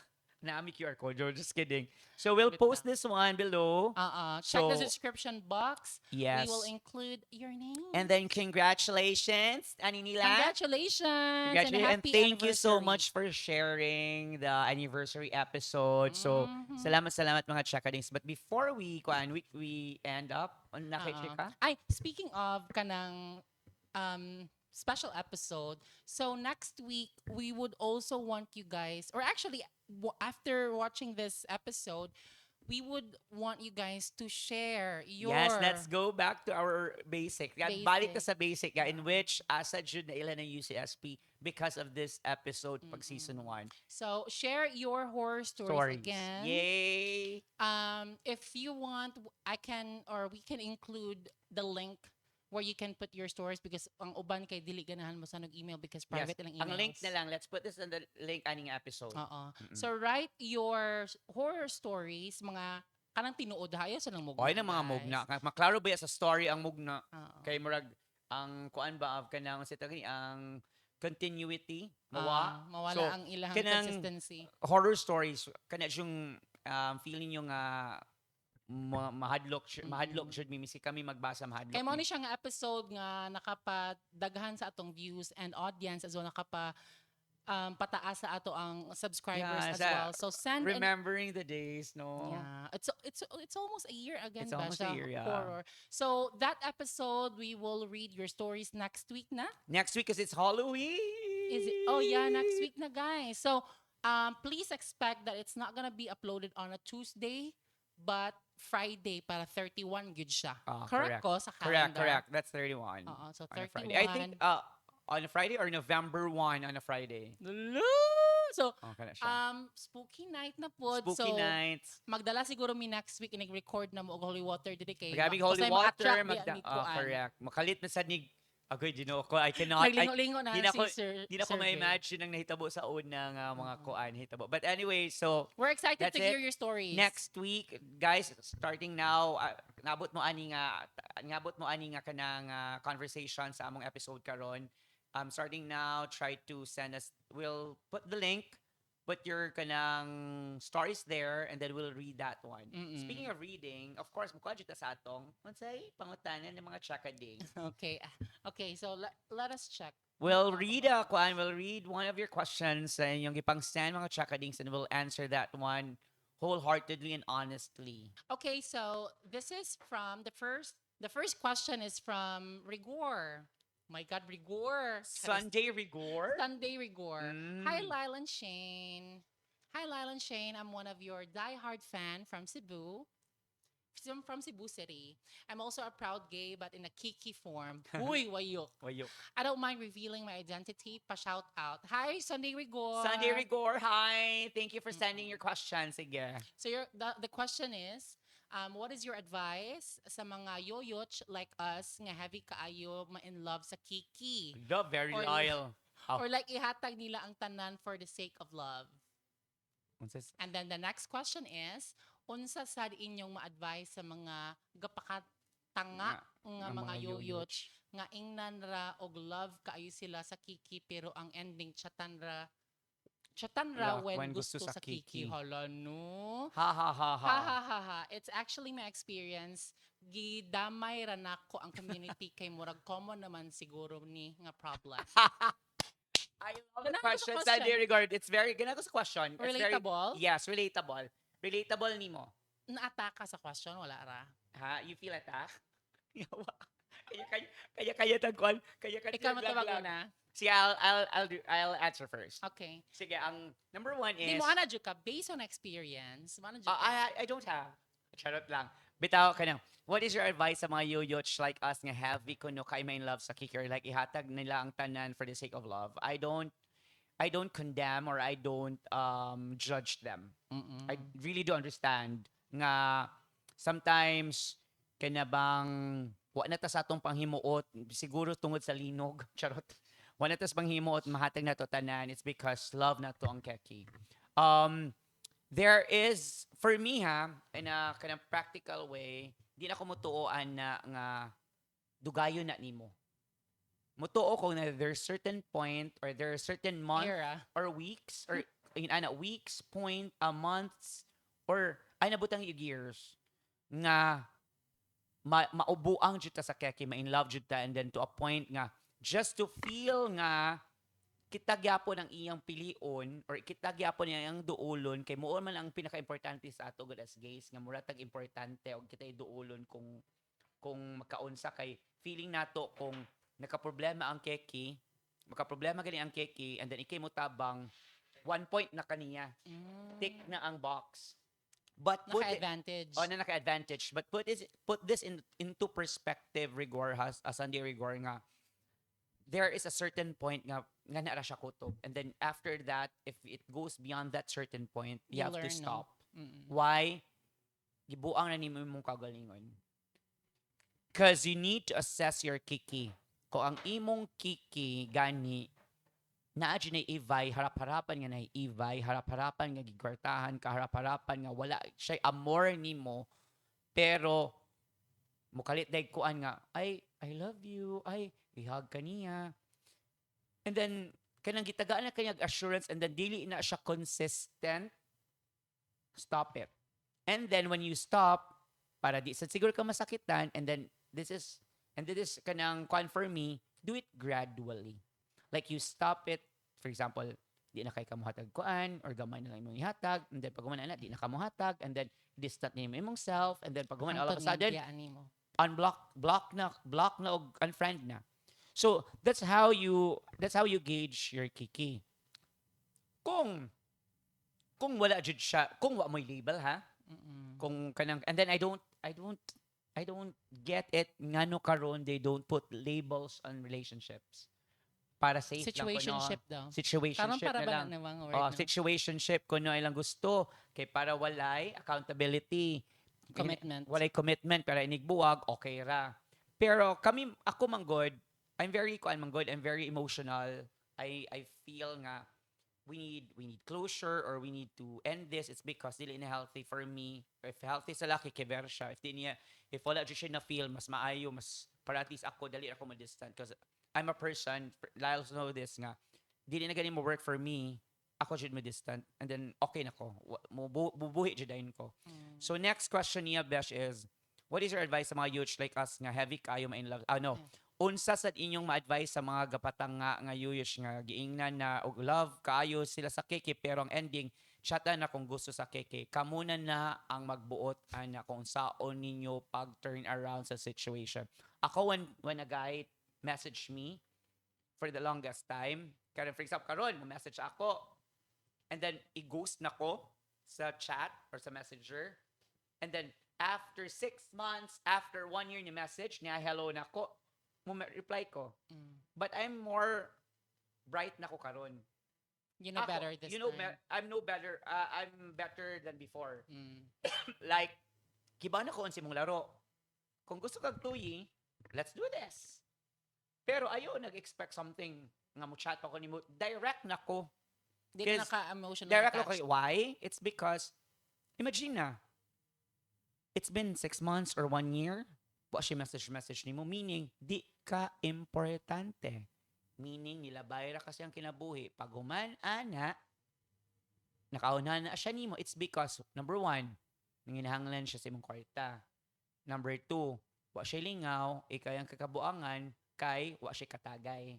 naami QR code. Just kidding. So we'll post this one below. Check the So, description box. yes. We will include your name. And then congratulations, Aninila. Congratulations, And happy thank you so anniversary. much for sharing the anniversary episode. So, salamat mga chakadings. But before we end up on nakachika? Ay, speaking of kanang special episode, so next week we would also want you guys, or actually after watching this episode, we would want you guys to share your Yes, let's go back to our basic. Yan, balik ka Basic. sa basic, in which asa jud na ilan ng UCSP because of this episode pag season 1. So share your horror stories again. Yay! If you want, I can or we can include the link where you can put your stories because ang uban kay dili ganahan mo sa email because private lang emails. Ang link na lang. Let's put this in the link aning episode. So write your horror stories, mga kanang tinuod hayo sa nang mugna. Oy na mga guys. mugna. Maklaro ba ya sa story ang mugna? Oo. Kay murag ang kuan ba of kanang sa tagni ang continuity Mawala So, ang ilang kanang consistency. horror stories kana yung feeling yung mahadlok jud mi miski kami magbasa mahadlok. Kay mo ni siya nga episode nga nakapadaghan sa atong views and audience as well pataas sa ato ang subscribers as well. So send remembering the days, no? Yeah, it's almost a year again. It's almost ba a siya, year, yeah. horror. So that episode we will read your stories next week na. Next week because it's Halloween. Is it? Oh yeah, next week na guys. So please expect that it's not gonna be uploaded on a Tuesday, but Friday para 31 good siya. Correct ko sa calendar. Correct. That's 31. So On a 31. Friday. I think on a Friday or November 1 on a Friday. So Okay na siya. spooky night na po. Spooky so, nights. magdala siguro mi next week nag-record na mo og holy water diri kay. Magaming holy water. Correct. Makalit na sa nig. Agoy, I cannot. Naglingo-lingo na di na si ko- Sir. Di na ko Survey. ma-imagine ang nahitabo sa unang mga kuan hitabo. But anyway, so We're excited That's to it. hear your stories. next week, guys, starting now, nabot mo ani nga kanang conversation sa among episode karon. Starting now, try to send us. We'll put the link, put your kanang stories there, and then we'll read that one. Speaking of reading, of course, mukha ta sa atong, mansay, pangutanan ng mga chakading. Okay, so let us check. We'll read one of your questions sa inyong ipang-send mga chakadings, and we'll answer that one wholeheartedly and honestly. Okay, so this is from the first question is from Rigor. My God, Rigor. Sunday Rigor? Sunday Rigor. Mm. Hi, Lyle and Shane. Hi, Lyle and Shane. I'm one of your diehard fan from Cebu. From Cebu City. I'm also a proud gay, but in a kiki form. Uy, wayok. Wayok. I don't mind revealing my identity. Pa-shout out. Hi, Sunday Rigor. Sunday Rigor, hi. Thank you for sending your questions. Sige. So the question is, what is your advice sa mga yoyoch like us nga heavy kaayo ma-in love sa kiki? Very Or- loyal. Oh. Or like ihatag nila ang tanan for the sake of love? Unsas- And then the next question is, unsa sad inyong ma-advise sa mga gapakatanga nga mga yoyoch nga ingnan ra og love kaayo sila sa kiki pero ang ending chatan ra Yeah, when gusto sa kiki. Hala no. Ha ha ha ha. Ha ha ha ha. It's actually my experience. Gidamay ra nako ang community kay murag common naman siguro ni nga problem. I love Ganun the ako sa question, question. Sunday Rigor. It's very, ganun ako sa question. It's very- Relatable? yes, relatable. Relatable nimo. Naataka sa question wala ra. Ha? You feel attack? Yawa. Kaya tagkuan. Kaya Ikaw matawag una. See, I'll answer first. Okay. Sige, ang number one Di is mo ana jud ka based on experience. Mo ana jud ka. I don't have. Charot lang. Bitaw ka na. What is your advice sa mga yoyoch like us nga heavy kuno kay may love sa kiki or like ihatag nila ang tanan for the sake of love? I don't condemn or I don't judge them. I really do understand nga sometimes kanabang wa na ta sa atong panghimuot siguro tungod sa linog charot Wala tas panghimo at mahatag na to tanan, it's because love na to ang keki. There is, for me in a kind of practical way, di na ko mutuoan na nga dugayon na nimo. Mutuo ko na there's certain point or there are certain month Era. or weeks or weeks, months or ay nabutang yung years nga maubuang jud ta sa keki, ma-in love jud ta, and then to a point nga just to feel nga kita gyapon ang iyang pilion or kita gyapon ang iyang duolon kay muon man ang pinaka-importante sa ato gud as gays nga mura tag importante og kita duolon kung magkaunsa kay feeling nato kung nakaproblema ang keki, makaproblema gani ang keki, and then ikay mo tabang 1 point na kaniya, tick na ang box. But Naka-advantage. na naka-advantage. But put this into perspective rigor as Sunday rigor nga there is a certain point nga nara siya kutob. And then after that, if it goes beyond that certain point, you have to learn, no? stop. Why? Gibuang na nimo imong kagalingon. Because you need to assess your kiki. Kung ang imong kiki gani naa dyan na ivay, harap-harapan nga na ivay, harap-harapan nga gigwartahan ka, harap-harapan nga wala siya amor nimo, pero mukalit dahil kuan nga, I love you, ihag ka niya. And then, kanang gitagaan na kanyang assurance, and then dili na siya consistent, stop it. And then, when you stop, para di sa siguro ka masakitan, and then, this is kanang kuan for me, do it gradually. Like you stop it, for example, di na kay kamuhatag kuan or gamay na lang imong ihatag, and then pag guman na di na kamuhatag, and then distant na imong self, and then pag guman all of a sudden block na og unfriend na. So that's how you gauge your kiki. Kung wala jud siya, kung wa mo'y label kung kanang, and then I don't get it ngano karon they don't put labels on relationships. Para safe Situationship lang ko, no? daw. Situationship Para na lang. na mga word, no? Situationship ko no ilang gusto. Kay para walay accountability. Commitment. Walay commitment. Para inigbuwag, okay ra. Pero ako manggod, I'm very emotional. I feel nga, we need closure or we need to end this. It's because dili na healthy for me. If healthy sa laki, kay siya. If wala dyan siya na feel, mas maayo, mas para at least ako, dali ako ma-distant. Because I'm a person, Lyles know this nga, dili na ganin mo work for me, ako jud mo distant, and then okay na ko. Bubuhi judayin ko. So next question niya, Besh, is, what is your advice sa mga youths like us nga heavy kayo ma-in love? Unsa sad inyong ma-advise sa mga gapatang nga youths nga giingnan na og love kayo sila sa keke, pero ang ending, chata na kung gusto sa keke. Kamuna na ang magbuot ana kung saon ninyo pag turn around sa situation. Ako when a guy message me for the longest time. Kaya for example, karon message ako. And then, i-ghost na ko sa chat or sa messenger. And then, after 6 months, after 1 year ni message, niya hello na ko, reply ko. But I'm more bright na ko karon. You know better this time. I'm better than before. Like, kiba na ko ang simong laro. Kung gusto kag tuyi, let's do this. Pero ayaw nag-expect something nga mo chat pa ko nimo, direct na ko. Di na naka-emotional Direct attached. ko. Why? It's because imagine na it's been 6 months or 1 year, wa siya message nimo, meaning di ka importante. Meaning nilabay ra kasi ang kinabuhi. Pag human ana nakauna na siya nimo, it's because number 1, nanginahanglan siya sa imong kwarta. Number 2, wa siya lingaw, ikay ang kakabuangan kay wa siya katagay.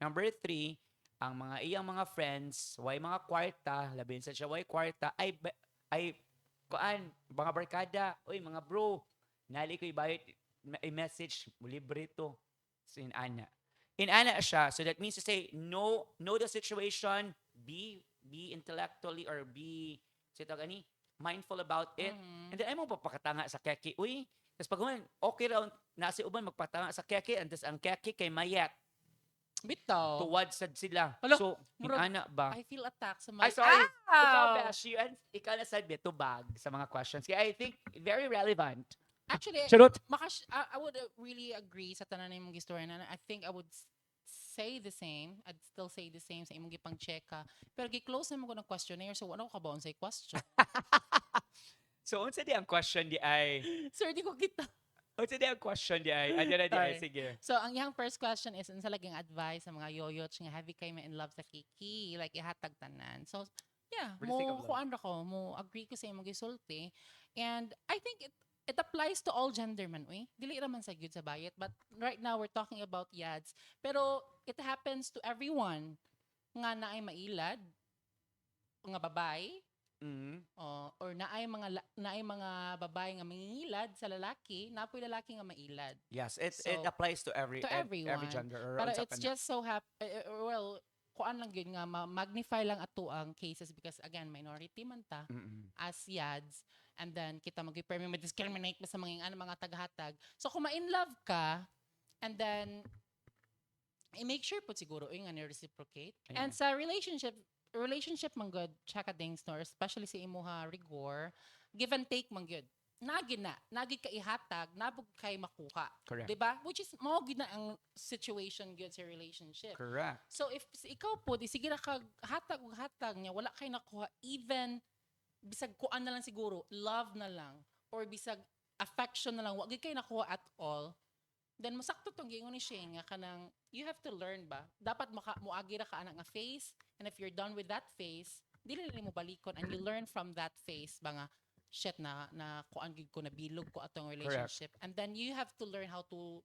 Number 3, ang mga iyang mga friends, way mga kwarta, labin sa siya way kwarta, ay kuan, mga barkada, oy mga bro, nali ko ibayad, i-message, libre to. So inana siya. So that means to say, know the situation, be intellectually or be, mindful about it. And then ay mo papakatanga sa keki, uy, tapos pag okay raw, nasi uban magpatanga sa keke, and tas ang keke kay mayat. Bitaw. Tuwad sad sila. Alo, So, inana ba? I feel attacked sa my... Ay, sorry. Ikaw, Besh, ikaw na sabi, tubag sa mga questions. Kaya I think, very relevant. Actually, Charot. I would really agree sa tanan na mong istorya na I think I would say the same. I'd still say the same sa imong gipang checka. Pero gi-close naman ko ng questionnaire so wala ko kabaon sa question. So, unsa di ang question di ay? Sir, di ko kita. Unsa di ang question di ay? Adyan na di ay, Sorry. sige. So, ang iyang first question is, unsa laging advice sa mga yoyots nga heavy kay in love sa kiki, like ihatag tanan. So, yeah, For the sake of mo love. kuan ra ko, mo agree ko sa imong gisulti. And I think it applies to all gender man, uy. Dili raman sa gyud sa bayet, but right now we're talking about yads. Pero it happens to everyone nga naay mailad, nga babae, Mm. or naay mga babae nga mangingilad sa lalaki, napoy lalaki nga mailad. Yes, it So, applies to every everyone. every gender. Or Pero unsa it's pa na. just so well, kuan lang yun nga, magnify lang ato ang cases because again, minority man ta Mm-mm. as yads, and then kita mag-permit ma-discriminate ba sa mga tagahatag. So kung ma-in love ka, and then i-make sure po siguro nga ni-reciprocate. Ayan. And sa relationship man good, tsaka dings no, especially sa imuha rigor, give and take man good. Nagi ka ihatag, nabog kay makuha. Correct. 'Di ba? Which is mo gid na ang situation good sa relationship. Correct. So if ikaw po di sige ra kag hatag niya wala kay nakuha, even bisag kuan na lang siguro, love na lang or bisag affection na lang, wa gid kay nakuha at all. Then masakto tong gingon ni Shane nga kanang you have to learn ba? Dapat moagi ra ka ana nga phase, and if you're done with that phase, dili na mo balikon and you learn from that phase ba nga shit na kuan gid ko na bilog ko atong relationship. And then you have to learn how to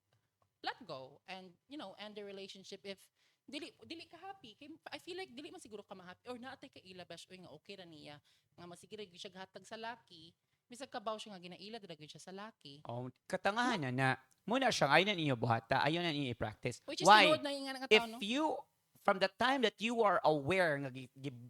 let go and end the relationship if dili ka happy. I feel like dili man siguro ka ma-happy or naatay ka ilabash o nga okay ra niya nga masiguro gyud siya hatag sa laki. Bisag kabaw siya nga ginaila dira gyud siya sa laki. Oh, katangahan na. Muna siyang ayaw na ninyo buhata, ayaw na ninyo i-practice. Which is Why? tinuod na yung nga If tao, no? you, from the time that you are aware nga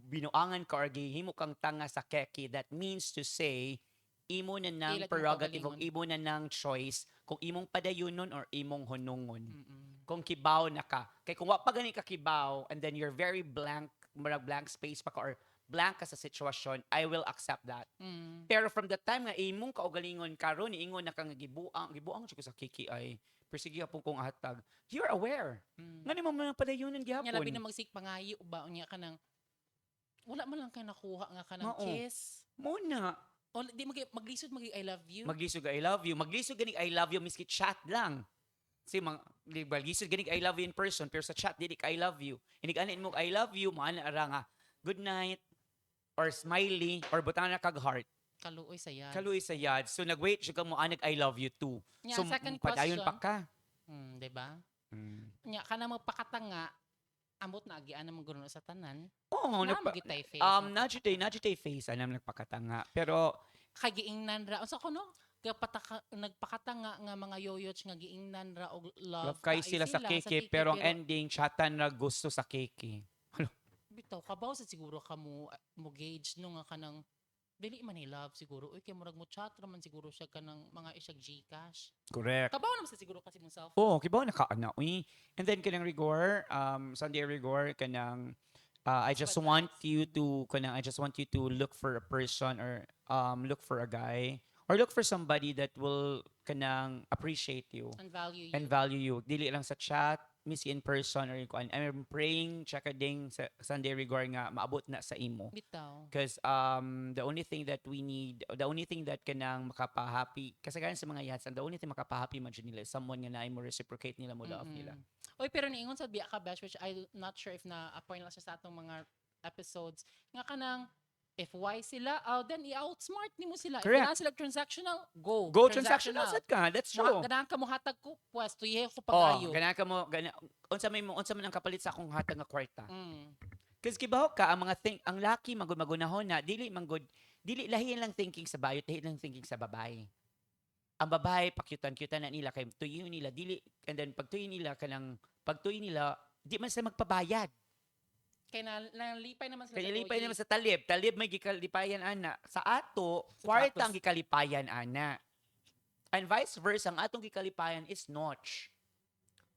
binuangan ka or gihimo kang tanga sa keki, that means to say, imo na ng Dili mo prerogative o kaugalingon. imo na ng choice kung imong padayunon or imong hunungon. Mm-mm. Kung kibaw na ka. Kay kung wa pa gani ka kibaw and then you're very blank, murag blank space pa ka or blank ka sa sitwasyon, I will accept that. Mm. Pero from the time nga imong kaugalingon karon niingon na kang gibuang jud ko sa kiki ay persige po kong hatag. You're aware. Mm. Ngani mo man padayunon Nya labi gihapon. na magsik pangayo ba unya ka nang wala man lang kay nakuha nga ka ng Mao. kiss. Muna. O di maglisod I love you. Maglisod I love you. Maglisod gani I love you miski chat lang. Si maglisod gani I love you in person pero sa chat dili ka I love you. Inig anin mo I love you maana ara nga good night or smiley or butang na kag heart. Kaluoy sa yan. Kaluoy sa yad. So nag-wait siya ka mo anag I love you too. Nya, So second padayon question. pa ka. Di ba? Nya kana mo pakatanga amot na agian naman guno sa tanan. Oo, Na magitay face. najitay face anam nagpakatanga. Pero Kay giingnan ra. Unsa ko no? Nagpakatanga nga mga yoyots nga giingnan ra og love. love kay kaay sila sa keke pero ang ending chatan na gusto sa keke. bitaw kabaw sa siguro ka mo gauge no nga kanang dili man ni love siguro uy kay murag mo chat ra man siguro siya kanang mga isag Gcash. Correct. Kabaw naman sa siguro kasi mo self. Oo, kibaw na kaana. Uy. And then kanang rigor, Sunday rigor kanang I just want you to look for a person or look for a guy or look for somebody that will kanang appreciate you And value you. and value you. Dili lang sa chat, miss in person or kuan. I'm praying chakading sa Sunday rigor nga maabot na sa imo. Bitaw. Because the only thing that we need, the only thing that kanang makapahappy, kasi ganyan sa mga yatsan, the only thing makapahappy man dyan nila is someone nga na mo reciprocate nila mo love nila. Oy pero niingon sa biya ka bash which I'm not sure if na point lang siya sa atong mga episodes nga kanang if why sila, then i-outsmart nimo sila. Correct. If na sila transactional, go. Go transactional sad ka, that's true. Ganahan ka mo hatag ko, pwesto, ihe ko Oh, pag-ayo. gana ka mo, unsa man ang kapalit sa akong hatag nga kwarta. Mm. Kasi kibaw ka ang mga ang laki magunahon na dili lahi lang thinking sa bayot, lahi lang thinking sa babae. Ang babae pakyutan na nila kay tuyo nila dili and then pagtuyo nila di man sila magpabayad. Kaya nalipay naman sila. Kaya lipay naman sa talib. Talib may gikalipayan ana. Sa ato, kwarta ang gikalipayan ana. And vice versa, ang atong gikalipayan is notch.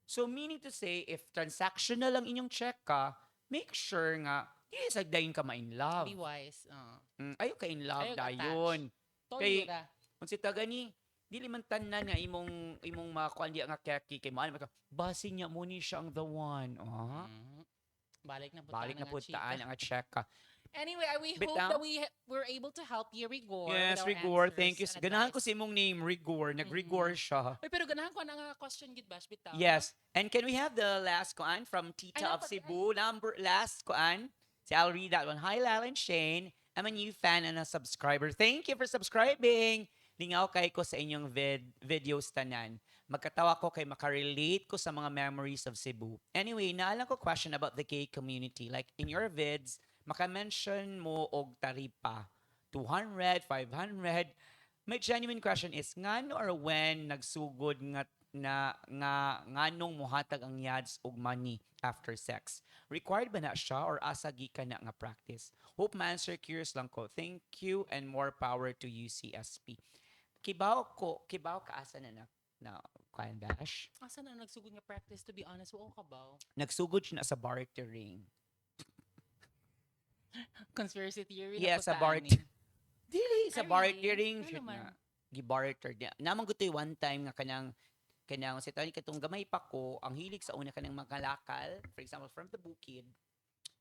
So meaning to say, if transactional lang inyong check ka, make sure nga, yes, dayon ka ma-in love. Be wise. Ayaw ka in love Ayaw ka dayon. Toyo Kay- ra. Kung si taga ni, dili man tanan nga imong makuan di nga keki kay mo ka basi niya mo ni siyang the one. Balik na po Balik na po taan ang check ka. Anyway, we Bit hope now? that we were able to help you, Rigor. Yes, with our Rigor. Thank you. answers and Ganahan ko advice. sa imong name, Rigor. Nag-Rigor siya. Uy, pero ganahan ko na nga question gid bash bitaw. Yes. And can we have the last koan from Tita Ay, of dapat, Cebu? Last koan. So I'll read that one. Hi, Lal and Shane. I'm a new fan and a subscriber. Thank you for subscribing. Lingaw kay ko sa inyong videos tanan. Magkatawa ko kay makarelate ko sa mga memories of Cebu. Anyway, naalang ko question about the gay community. Like in your vids, maka-mention mo og taripa. 200, 500. My genuine question is, ngano or when nagsugod nganong muhatag ang yads og money after sex? Required ba na siya or asa gikan na nga practice? Hope ma-answer, curious lang ko. Thank you and more power to UCSP. Kibaw ka asa na kuan dash. Asa na nagsugod nga practice, to be honest, oo ka ba? Nagsugod siya na sa bartering. Conspiracy theory Yes, na sa po bart. tani. Dili sa Ay, bartering really? siya Ano na. man? Gibarter niya. Naman ko one time nga kanang sa tawag katong gamay pa ko ang hilig sa una kanang makalakal, for example from the bukid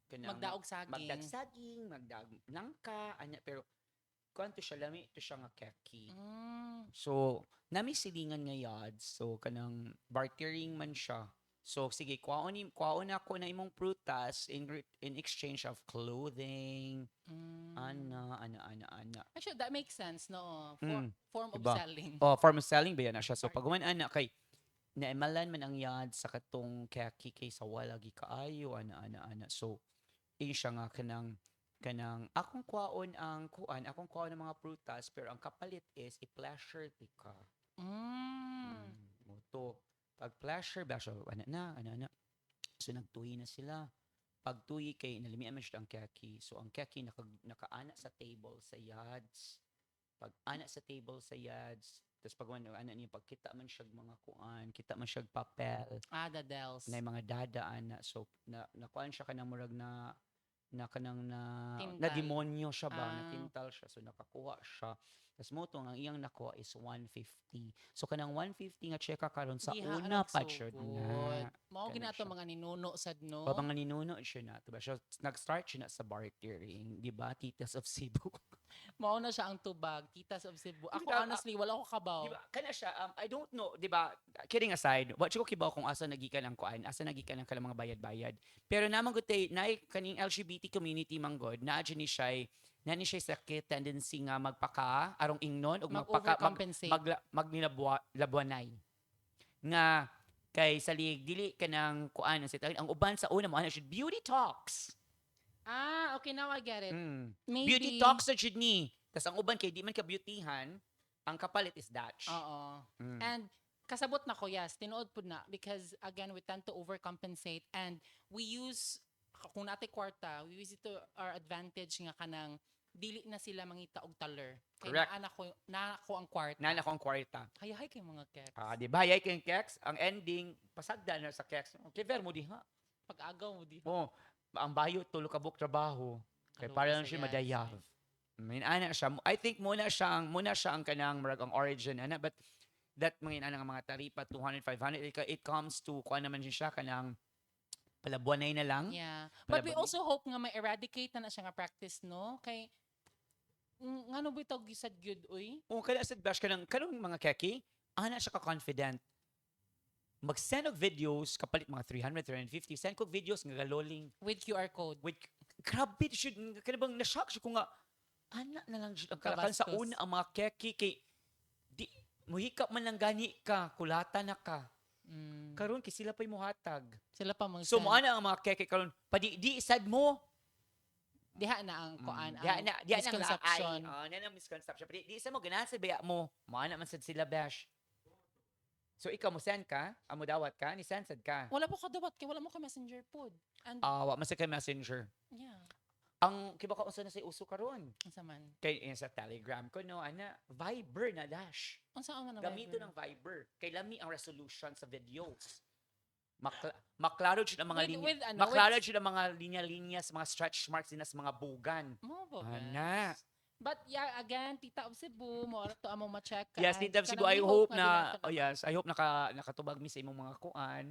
kanang Magdaog saging. magdagsaging, magdag nangka, anya pero kuanto siya lami to siya nga keki. So, nami silingan nga yads. So, kanang bartering man siya. So, sige, kwaon ako na imong prutas in exchange of clothing. Ana. Actually, that makes sense, no? Form of Diba? selling. Oh, form of selling ba yan na siya? So, pag ana kay naimalan man ang yads sa katong keki kay sa wala gi kaayo, ana. So, siya nga kanang akong kwaon ang ng mga prutas pero ang kapalit is i-pleasure ti ka. Moto. Pag pleasure ba siya, ana. So nagtuyi na sila. Pag tuyi kay nalimian man siya ang keki. So ang keki nakaana sa table sa yads. Pag ana sa table sa yads, tapos pag ana niya pagkita man siya mga kuan, kita man siya papel. Dadels. Na mga dadaan na so nakuan siya kanang murag na Tintal. demonyo siya ba, na Ah. tintal siya. So, nakakuha siya. Tapos mo ang iyang nakuha is 150. So, kanang 150 nga cheka karon sa Diha una ang pa siya na. Mao Kana ginato siya. mga ninuno sad no. O mga ninuno siya na. Diba? So, nag-start siya na sa bartering. Di ba? Titas of Cebu. Mao na siya ang tubag, Titas of Cebu. Ako Diba, honestly wala ko kabaw. Di ba? Kana siya, I don't know, di ba? Kidding aside, what ko kibaw kung asa nagikan ang kuan, asa nagikan ang kalang mga bayad-bayad. Pero naman gutay, na kaning LGBT community manggod, na ni siya sakit tendency nga magpaka, arong ingnon, o Mag-overcompensate. maglabwanay. Nga, kay salig, dili ka ng kuan, ang uban sa una mo, ano siya, beauty talks. Okay, now I get it. Maybe. Beauty talks sa jud ni. Tas ang uban kay di man ka beautyhan, ang kapalit is Dutch. Oo. And kasabot na ko, yes, tinuod po na because again we tend to overcompensate and we use kung natin kwarta, we use it to our advantage nga kanang dili na sila mangita og taler. Kaya Correct. na ako ang kwarta. Nana ko ang kwarta. Hayahay kay mga keks. Di ba? Yay kayong keks, ang ending, pasagda na sa keks. Okay, ver mo diha. Pag-agaw mo di. Oh, ang bayo, tulo ka buk trabaho. Kaya Tulo para ka lang sa siya yads. madayav. I mean, ana siya. I think muna siya ang kanang marag ang origin, ana. But that mga ana nga mga taripa, 200, 500, it comes to, kuha naman siya kanang palabuanay na lang. Yeah. But we Palabot ni. also hope nga ma-eradicate na siya nga practice, no? Kay ngano ba ito gisad good, uy? O kaya sa bash kanang mga keki, ana siya ka-confident. Mag-send og videos, kapalit mga 300, 350, send ko videos nga galoling. With QR code. Wait, grabe should kada bang na-shock siya ko nga ana na lang jud ang kalakan sa Kabastos. una ang mga keki kay di muhikap man lang gani ka, kulata na ka. Karon kay sila pa'y muhatag. Sila pa mag So mo ana ang mga keki karon di isad mo. diha na ang kuan Diha ang na misconception. na na misconception. Di isa mo ganahan sa baya mo. Mo ana man sad sila bash. So ikaw mo send ka, amo dawat ka, ni send sad ka. Wala po kadawat kay wala mo ka messenger pod. And Wa man sa kay messenger. yeah, Ang kiba ka unsa na sa uso karon. unsa man? Kay sa Telegram ko no ana Viber na dash. Unsa ang Gamito ng Viber. Kay lami ang resolution sa videos. Maklaro jud ang mga With- linya. with Maklaro jud ang mga linya-linya sa mga stretch marks din sa mga bugan. mo ba? Ana. But yeah, again, Tita of Cebu, mo to among ma-check. Yes, Tita Cebu, I hope na, oh yes, I hope nakatubag mi sa imong mga kuan.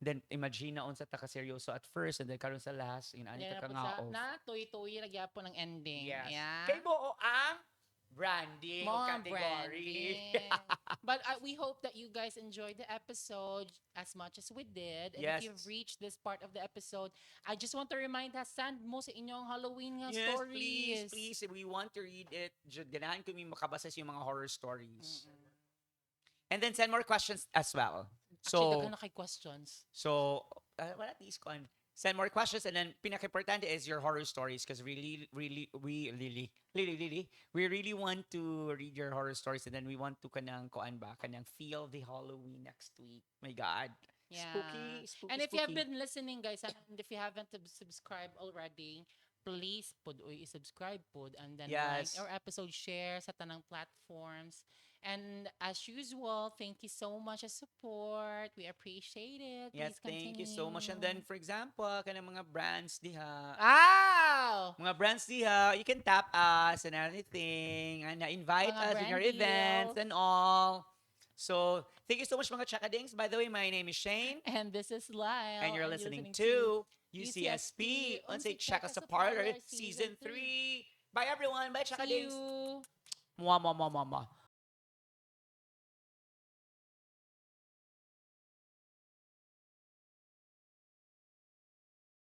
Then imagine na unsa ta ka seryoso at first and then karon sa last in ani ta ka nga off. Na tuy-tuy nagyapon ng ending. Yes. Yeah. Kay buo ang branding o More category. branding. But we hope that you guys enjoyed the episode as much as we did. And Yes. if you've reached this part of the episode, I just want to remind us, send mo sa inyong Halloween nga Yes, stories. please. We want to read it. Ganahan ko may makabasa sa yung mga horror stories. And then send more questions as well. Actually, So, daghan na kay questions. well, at least send more questions, and then pinaka-importante is your horror stories because we really want to read your horror stories, and then we want to kanang feel the Halloween next week. My God. Yeah. Spooky. And if you have spooky. been listening, guys, and if you haven't subscribed already, please subscribe and then Yes. like our episode, share sa tanang platforms. And as usual, thank you so much as support. We appreciate it. Yes, Please thank you so much. And continue. then, for example, kanang mga brands diha. Ow! Mga brands diha, you can tap us and anything, and invite Mga us in your brand events deals. and all. So, thank you so much mga Chakadings. By the way, my name is Shane, And this is Lyle. and you're listening to UCSP on Say Check Us a Parlor Season 3. Bye everyone. Bye See Chakadings. you. Mwah, mwah, mwah, mwah, mwah.